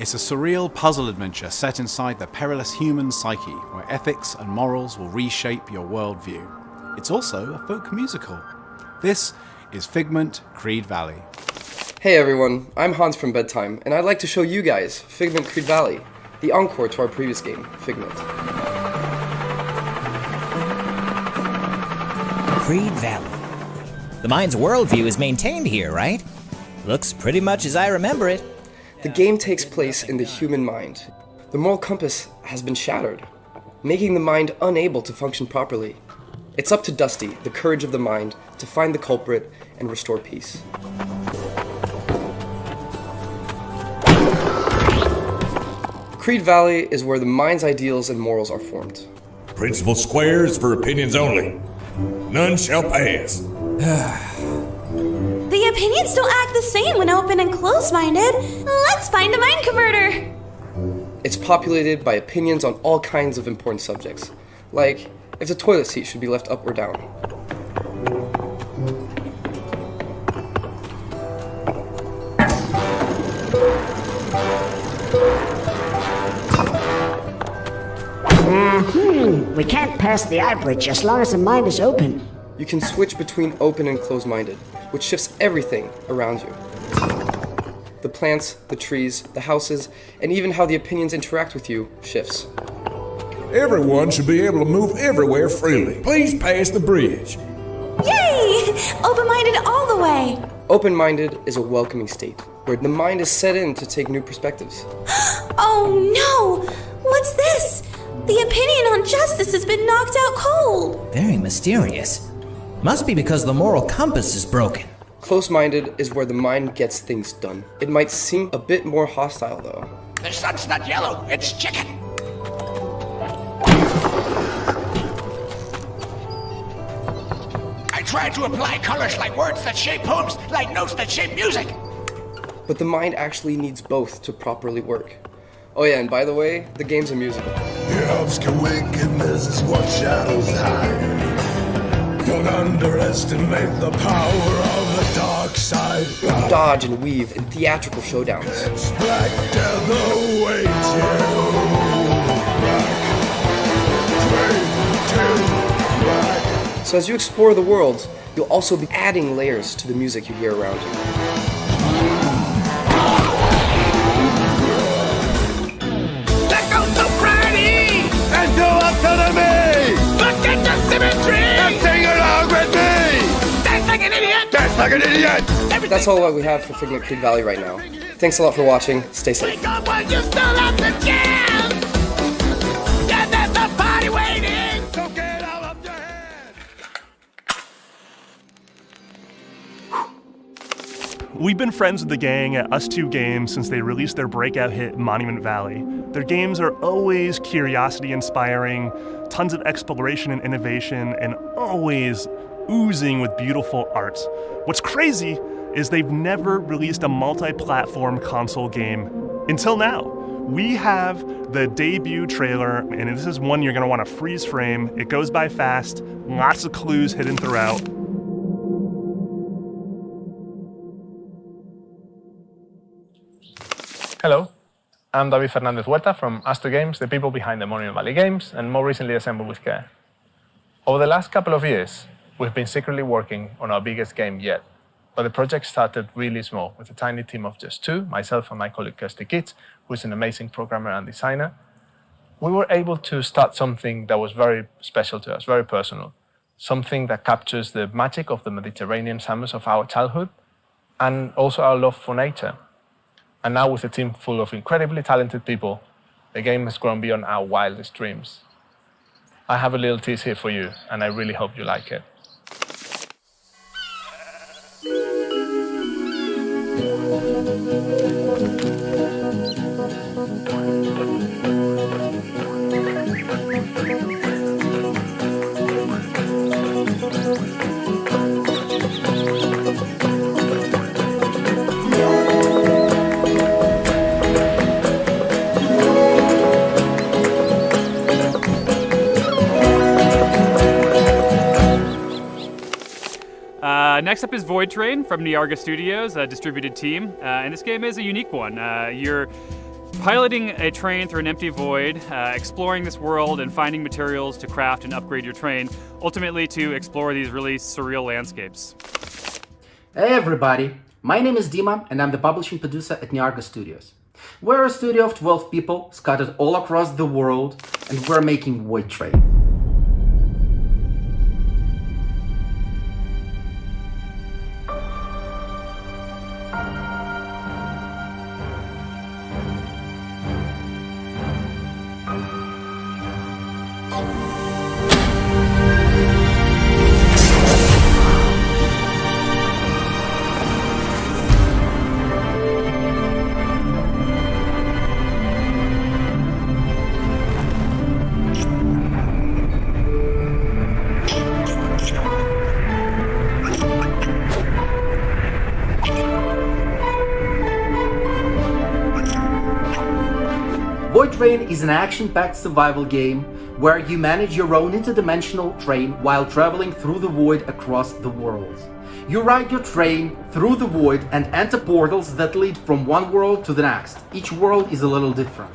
S8: It's a surreal puzzle adventure set inside the perilous human psyche, where ethics and morals will reshape your worldview. It's also a folk musical. This is Figment Creed Valley.
S4: Hey everyone, I'm Hans from Bedtime, and I'd like to show you guys Figment Creed Valley, the encore to our previous game, Figment.
S10: Creed Valley. The mind's worldview is maintained here, right? Looks pretty much as I remember it.
S4: The game takes place in the human mind. The moral compass has been shattered, making the mind unable to function properly. It's up to Dusty, the courage of the mind, to find the culprit and restore peace. Creed Valley is where the mind's ideals and morals are formed.
S17: Principal squares for opinions only. None shall pass.
S20: The opinions don't act the same when open and closed-minded. Let's find the mind converter.
S4: It's populated by opinions on all kinds of important subjects, like if the toilet seat should be left up or down.
S25: We can't pass the eye bridge as long as the mind is open.
S4: You can switch between open and closed-minded, which shifts everything around you. The plants, the trees, the houses, and even how the opinions interact with you shifts.
S17: Everyone should be able to move everywhere freely. Please pass the bridge.
S20: Yay! Open-minded all the way.
S4: Open-minded is a welcoming state, where the mind is set in to take new perspectives.
S20: Oh no! What's this? The opinion on justice has been knocked out cold.
S10: Very mysterious. Must be because the moral compass is broken.
S4: Close-minded is where the mind gets things done. It might seem a bit more hostile, though.
S26: The sun's not yellow, it's chicken. I tried to apply colors like words that shape poems, like notes that shape music.
S4: But the mind actually needs both to properly work. Oh yeah, and by the way, the game's a musical.
S23: The elves can wickedness is what shadows hide. Don't underestimate the power of the dark side.
S4: Dodge and weave in theatrical showdowns.
S23: Black death awaits you.
S4: So as you explore the world, you'll also be adding layers to the music you hear around you.
S26: That goes so pretty!
S23: And go up to me!
S26: Look at the symmetry!
S23: And sing along with me!
S26: Dance like an idiot!
S23: Dance like an idiot!
S4: That's all what we have for Figment Creed Valley right now. Thanks a lot for watching. Stay safe.
S26: Wake up while you still have the chance! Yeah, there's a party waiting! So get out of your head!
S5: We've been friends with the gang at Us2 Games since they released their breakout hit Monument Valley. Their games are always curiosity-inspiring, tons of exploration and innovation, and always oozing with beautiful art. What's crazy is they've never released a multi-platform console game until now. We have the debut trailer, and this is one you're going to want to freeze frame. It goes by fast, lots of clues hidden throughout.
S27: Hello, I'm David Fernandez Huerta from Us2 Games, the people behind the Monument Valley games, and more recently assembled with Care. Over the last couple of years, we've been secretly working on our biggest game yet, but the project started really small with a tiny team of just two, myself and my colleague Kirsty Kitts, who is an amazing programmer and designer. We were able to start something that was very special to us, very personal, something that captures the magic of the Mediterranean summers of our childhood and also our love for nature. And now with a team full of incredibly talented people, the game has grown beyond our wildest dreams. I have a little tease here for you, and I really hope you like it.
S6: Next up is Void Train from Niarga Studios, a distributed team. And this game is a unique one. You're piloting a train through an empty void, exploring this world and finding materials to craft and upgrade your train, ultimately to explore these really surreal landscapes.
S11: Hey everybody, my name is Dima and I'm the publishing producer at Niarga Studios. We're a studio of 12 people scattered all across the world and we're making Void Train. Void Train is an action-packed survival game where you manage your own interdimensional train while traveling through the void across the world. You ride your train through the void and enter portals that lead from one world to the next. Each world is a little different.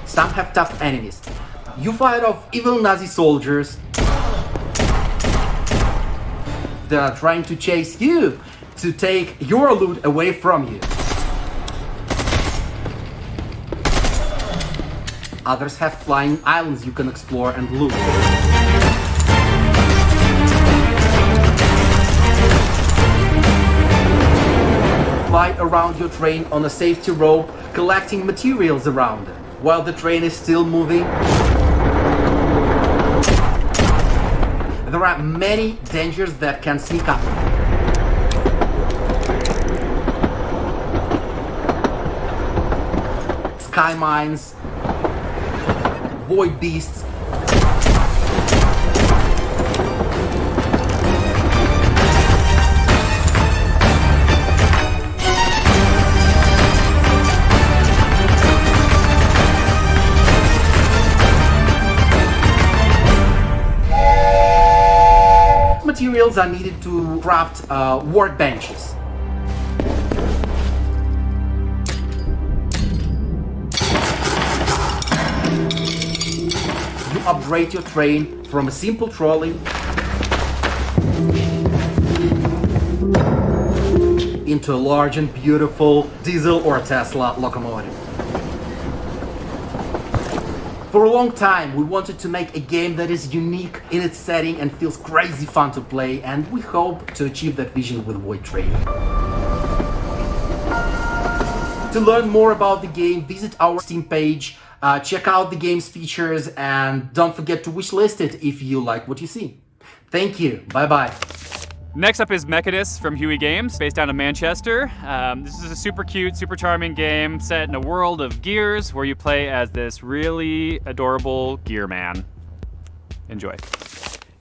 S11: Some have tough enemies. You fight off evil Nazi soldiers that are trying to chase you to take your loot away from you. Others have flying islands you can explore and loot. Fly around your train on a safety rope, collecting materials around it. While the train is still moving, there are many dangers that can sneak up. Sky mines, void beasts, materials are needed to craft workbenches. You upgrade your train from a simple trolley into a large and beautiful diesel or Tesla locomotive. For a long time, we wanted to make a game that is unique in its setting and feels crazy fun to play, and we hope to achieve that vision with Void Train. To learn more about the game, visit our Steam page, check out the game's features, and don't forget to wishlist it if you like what you see. Thank you. Bye-bye.
S6: Next up is Mechanist from Huey Games, based out of Manchester. This is a super cute, super charming game set in a world of gears where you play as this really adorable gear man. Enjoy.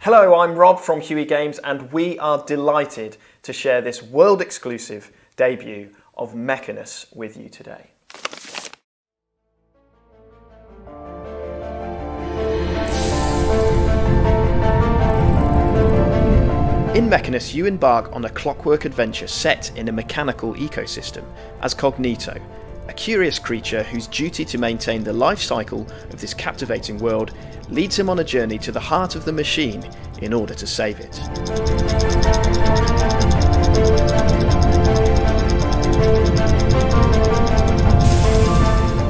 S12: Hello, I'm Rob from Huey Games, and we are delighted to share this world-exclusive debut of Mechanist with you today. In Mechanist, you embark on a clockwork adventure set in a mechanical ecosystem as Cognito, a curious creature whose duty to maintain the life cycle of this captivating world leads him on a journey to the heart of the machine in order to save it.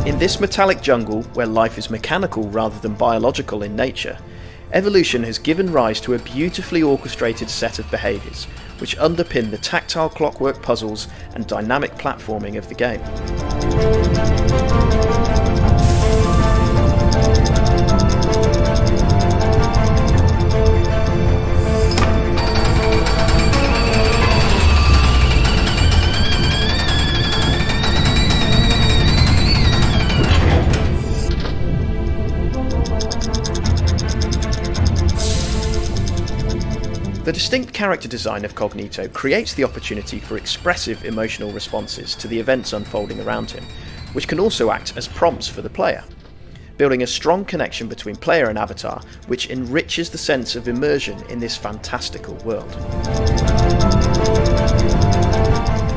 S12: In this metallic jungle, where life is mechanical rather than biological in nature, evolution has given rise to a beautifully orchestrated set of behaviours, which underpin the tactile clockwork puzzles and dynamic platforming of the game. distinct character design of Cognito creates the opportunity for expressive emotional responses to the events unfolding around him, which can also act as prompts for the player, building a strong connection between player and avatar, which enriches the sense of immersion in this fantastical world.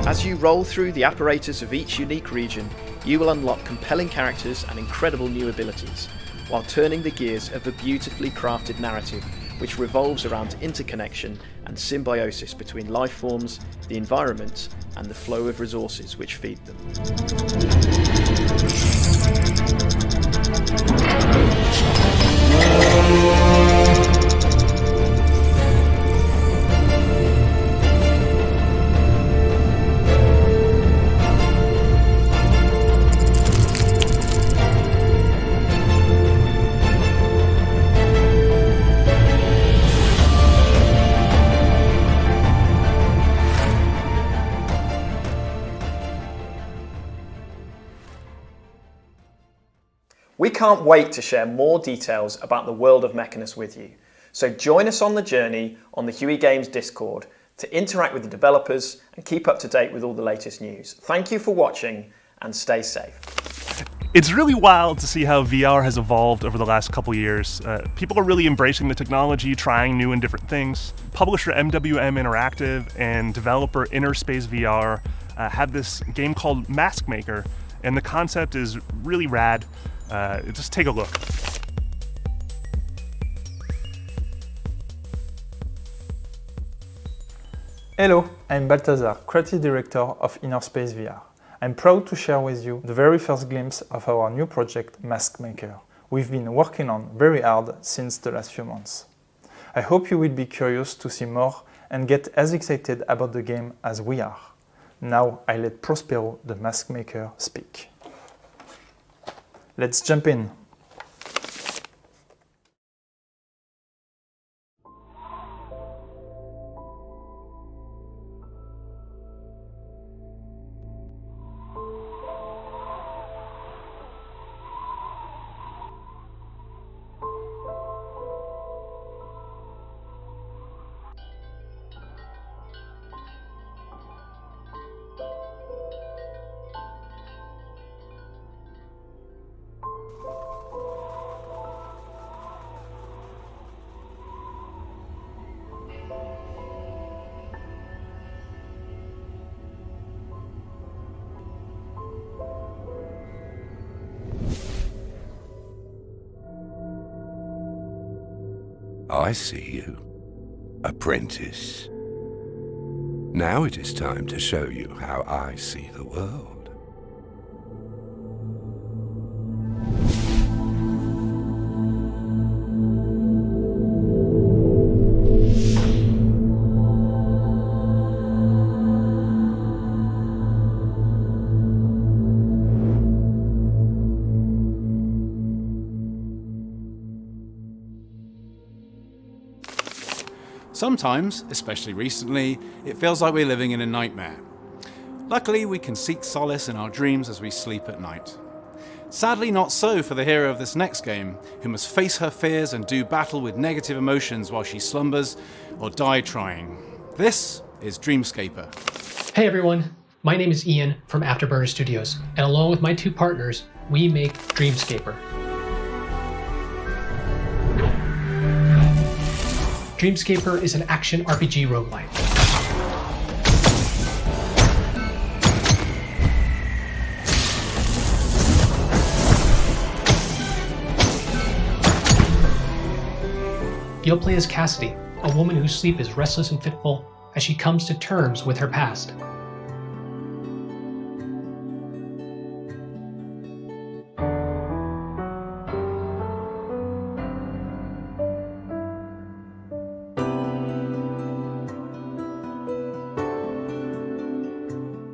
S12: As you roll through the apparatus of each unique region, you will unlock compelling characters and incredible new abilities, while turning the gears of a beautifully crafted narrative which revolves around interconnection and symbiosis between life forms, the environment, and the flow of resources which feed them.
S2: We can't wait to share more details about the world of Mechanus with you, so join us on the journey on the Huey Games Discord to interact with the developers and keep up to date with all the latest news. Thank you for watching and stay safe.
S5: It's really wild to see how VR has evolved over the last couple years. People are really embracing the technology, trying new and different things. Publisher MWM Interactive and developer Innerspace VR have this game called Mask Maker, and the concept is really rad. Just take a look.
S9: Hello, I'm Balthazar, Creative Director of Innerspace VR. I'm proud to share with you the very first glimpse of our new project, Mask Maker. We've been working on very hard since the last few months. I hope you will be curious to see more and get as excited about the game as we are. Now I let Prospero, the Mask Maker, speak. Let's jump in.
S13: I see you, apprentice. Now it is time to show you how I see the world.
S8: Sometimes, especially recently, it feels like we're living in a nightmare. Luckily, we can seek solace in our dreams as we sleep at night. Sadly, not so for the hero of this next game, who must face her fears and do battle with negative emotions while she slumbers or die trying. This is Dreamscaper.
S16: Hey everyone, my name is Ian from Afterburner Studios, and along with my two partners, we make Dreamscaper. Dreamscaper is an action RPG roguelike. You'll play as Cassidy, a woman whose sleep is restless and fitful as she comes to terms with her past.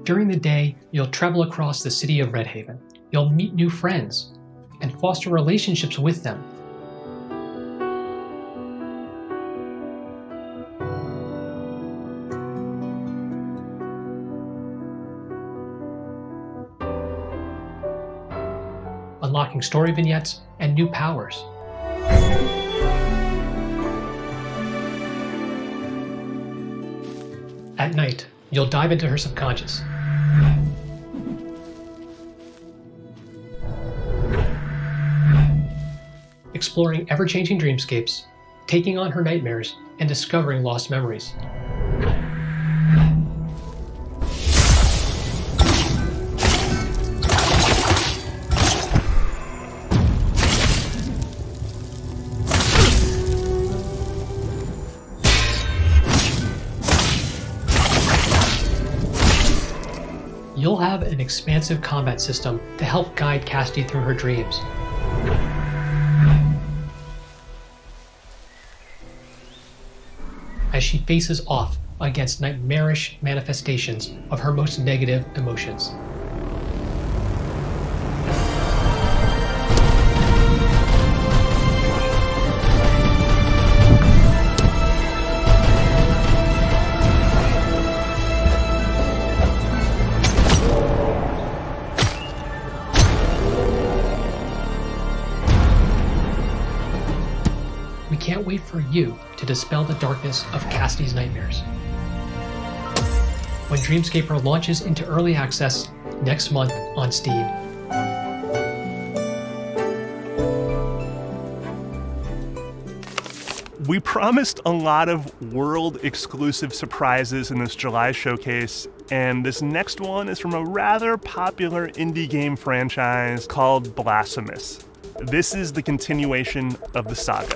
S16: During the day, you'll travel across the city of Redhaven. You'll meet new friends and foster relationships with them. Unlocking story vignettes and new powers. At night, you'll dive into her subconscious. Exploring ever-changing dreamscapes, taking on her nightmares, and discovering lost memories. You'll have an expansive combat system to help guide Cassidy through her dreams. As she faces off against nightmarish manifestations of her most negative emotions. We can't wait for you to dispel the darkness of Cassidy's nightmares. When Dreamscaper launches into early access next month on Steam.
S5: We promised a lot of world-exclusive surprises in this July showcase, and this next one is from a rather popular indie game franchise called Blasphemous. This is the continuation of the saga.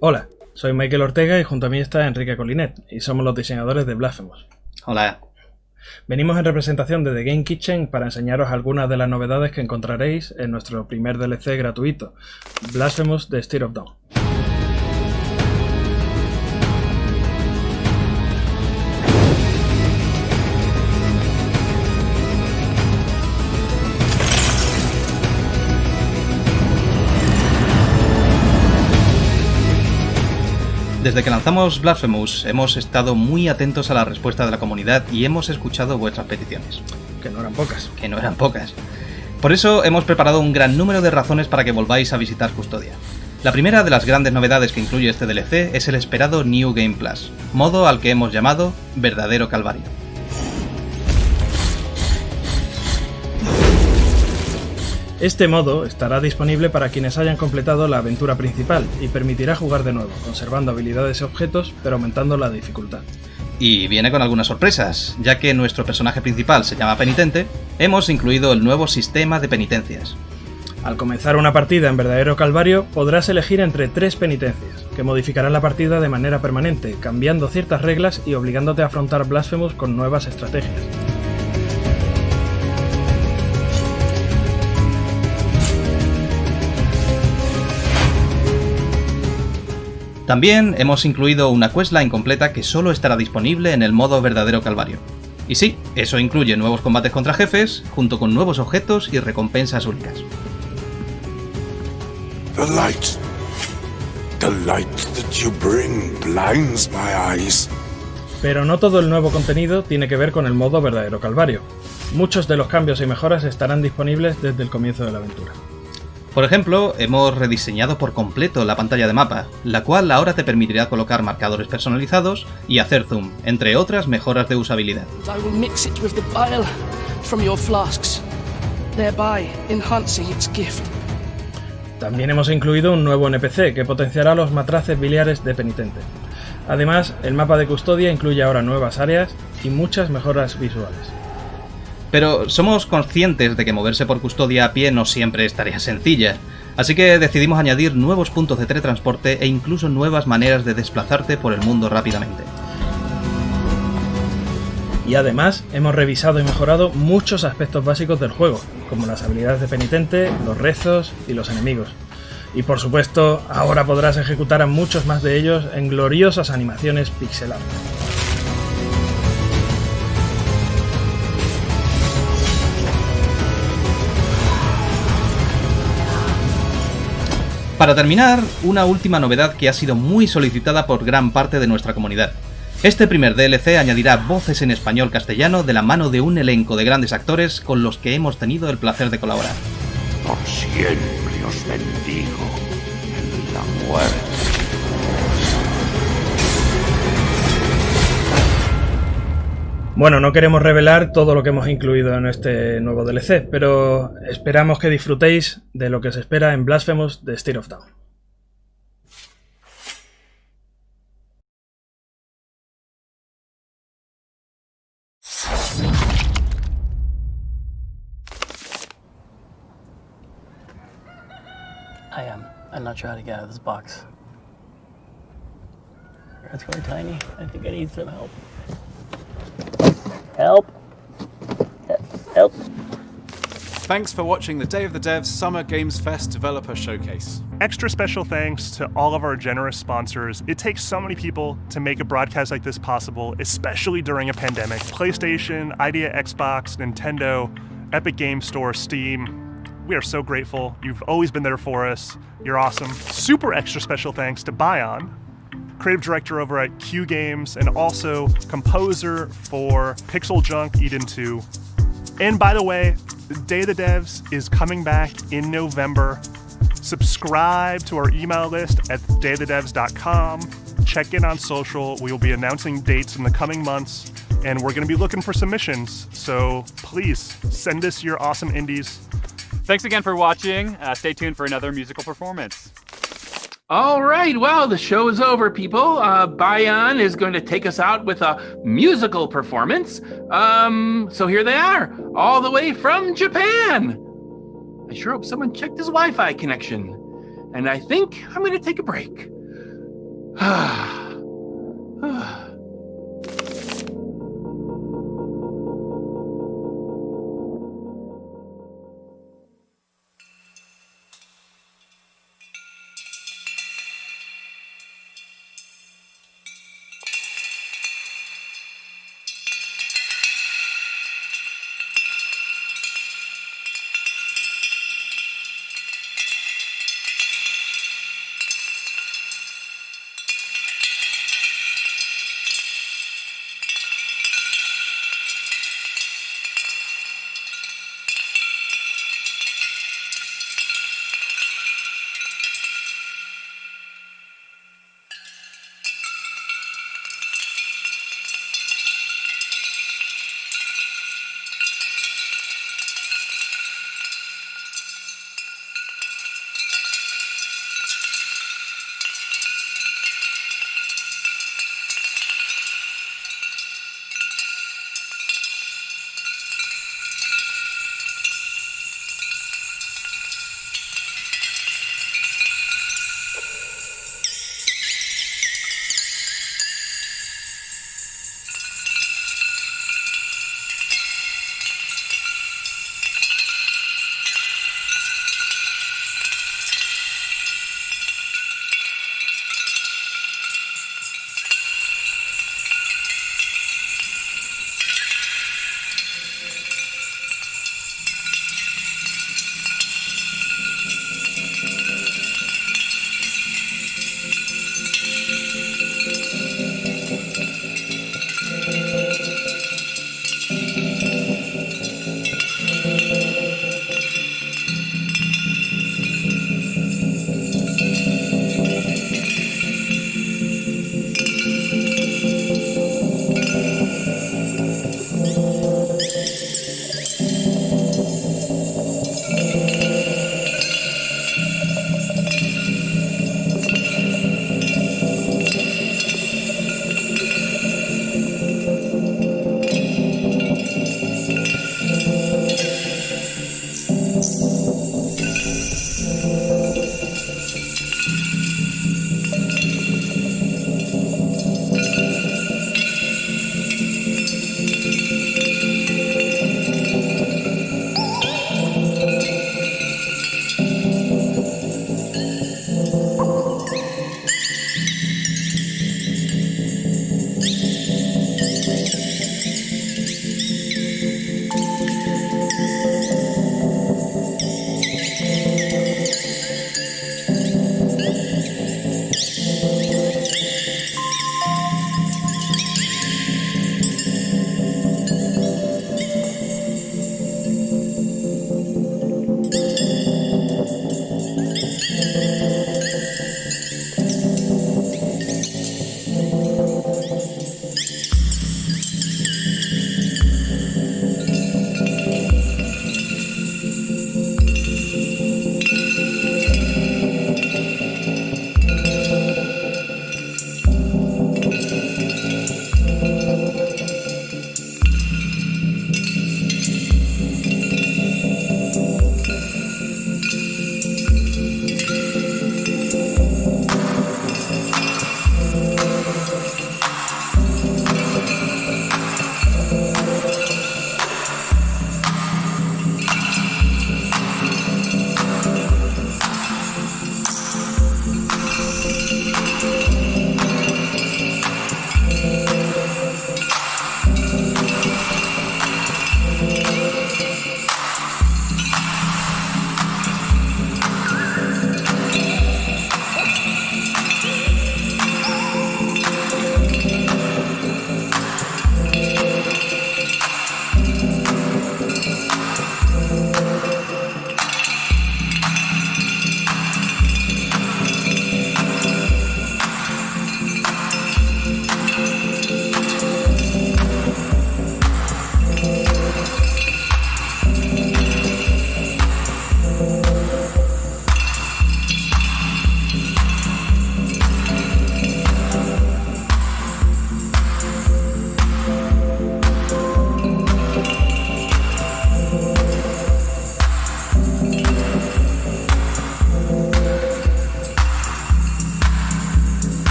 S1: Hola, soy Michael Ortega y junto a mí está Enrique Colinet, y somos los diseñadores de Blasphemous.
S7: Hola.
S1: Venimos en representación de The Game Kitchen para enseñaros algunas de las novedades que encontraréis en nuestro primer DLC gratuito, Blasphemous: The State of Dawn.
S7: Desde que lanzamos Blasphemous hemos estado muy atentos a la respuesta de la comunidad y hemos escuchado vuestras peticiones.
S1: Que no eran pocas.
S7: Que no eran pocas. Por eso hemos preparado un gran número de razones para que volváis a visitar Custodia. La primera de las grandes novedades que incluye este DLC es el esperado New Game Plus, modo al que hemos llamado Verdadero Calvario.
S1: Este modo estará disponible para quienes hayan completado la aventura principal y permitirá jugar de nuevo, conservando habilidades y objetos, pero aumentando la dificultad.
S7: Y viene con algunas sorpresas, ya que nuestro personaje principal se llama Penitente, hemos incluido el nuevo sistema de penitencias.
S1: Al comenzar una partida en Verdadero Calvario, podrás elegir entre 3 penitencias, que modificarán la partida de manera permanente, cambiando ciertas reglas y obligándote a afrontar Blasphemous con nuevas estrategias.
S7: También hemos incluido una questline completa que solo estará disponible en el modo Verdadero Calvario. Y sí, eso incluye nuevos combates contra jefes, junto con nuevos objetos y recompensas únicas.
S23: The light that you bring blinds my eyes.
S1: Pero no todo el nuevo contenido tiene que ver con el modo Verdadero Calvario. Muchos de los cambios y mejoras estarán disponibles desde el comienzo de la aventura.
S7: Por ejemplo, hemos rediseñado por completo la pantalla de mapa, la cual ahora te permitirá colocar marcadores personalizados y hacer zoom, entre otras mejoras de usabilidad.
S14: I will mix it with the bile from your flasks, thereby enhancing its gift.
S1: También hemos incluido un nuevo NPC que potenciará los matraces biliares de Penitente. Además, el mapa de Custodia incluye ahora nuevas áreas y muchas mejoras visuales.
S7: Pero somos conscientes de que moverse por Custodia a pie no siempre es tarea sencilla, así que decidimos añadir nuevos puntos de teletransporte e incluso nuevas maneras de desplazarte por el mundo rápidamente.
S1: Y además, hemos revisado y mejorado muchos aspectos básicos del juego, como las habilidades de Penitente, los rezos y los enemigos. Y por supuesto, ahora podrás ejecutar a muchos más de ellos en gloriosas animaciones pixel art.
S7: Para terminar, una última novedad que ha sido muy solicitada por gran parte de nuestra comunidad. Este primer DLC añadirá voces en español-castellano de la mano de un elenco de grandes actores con los que hemos tenido el placer de colaborar.
S13: Por siempre os bendigo en la muerte.
S1: Bueno, no queremos revelar todo lo que hemos incluido en este nuevo DLC, pero esperamos que disfrutéis de lo que se espera en Blasphemous The State of Town.
S3: I'm not sure how to get out of this box. That's going tiny. I think I need some help. Help! Help!
S8: Thanks for watching the Day of the Devs Summer Games Fest Developer Showcase.
S5: Extra special thanks to all of our generous sponsors. It takes so many people to make a broadcast like this possible, especially during a pandemic. PlayStation, Idea Xbox, Nintendo, Epic Games Store, Steam. We are so grateful. You've always been there for us. You're awesome. Super extra special thanks to Baiyon, creative director over at Q Games, and also composer for Pixel Junk Eden 2. And by the way, Day of the Devs is coming back in November. Subscribe to our email list at dayofthedevs.com. Check in on social. We will be announcing dates in the coming months, and we're going to be looking for submissions. So please send us your awesome indies.
S6: Thanks again for watching. Stay tuned for another musical performance.
S15: All right, well, the show is over, people. Baiyon is going to take us out with a musical performance. So here they are, all the way from Japan. I sure hope someone checked his Wi-Fi connection. And I think I'm going to take a break.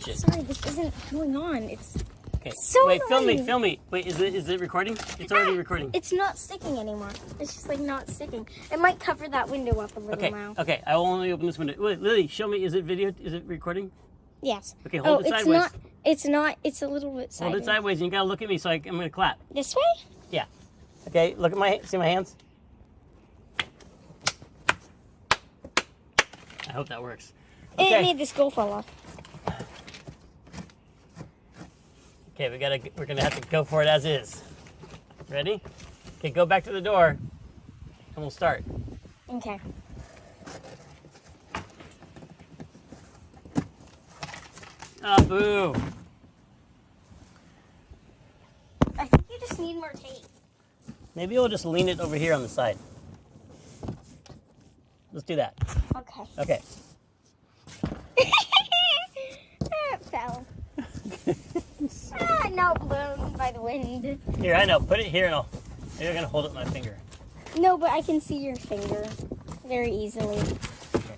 S17: switch it.
S18: Sorry, this isn't going on. It's
S17: Okay.
S18: so
S17: Wait,
S18: annoying.
S17: film me. Wait, is it recording? It's already recording.
S18: It's not sticking anymore. It's just like not sticking. It might cover that window up a little
S17: Okay.
S18: now.
S17: Okay. I will only open this window. Wait, Lily, show me. Is it video? Is it recording?
S18: Yes.
S17: Okay, hold it sideways.
S18: It's not. It's a little bit sideways.
S17: Hold it sideways, and you gotta look at me. So I'm gonna clap.
S18: This way?
S17: Yeah. Okay. Look at see my hands. I hope that works. Okay.
S18: It made this skull fall off.
S17: Okay, we're gonna have to go for it as is. Ready? Okay, go back to the door, and we'll start.
S18: Okay.
S17: Oh, boo!
S18: I think you just need more tape.
S17: Maybe we'll just lean it over here on the side. Let's do that.
S18: Okay.
S17: Okay.
S18: It fell. Now blown by the wind.
S17: Here, I know. Put it here, and maybe I'm gonna hold it with my finger.
S18: No, but I can see your finger very easily. Okay.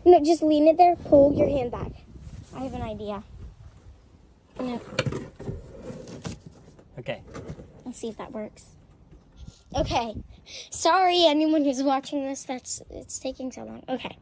S18: No, just lean it there. Pull your hand back. I have an idea. No.
S17: Okay.
S18: Let's see if that works. Okay. Sorry, anyone who's watching this. It's taking so long. Okay.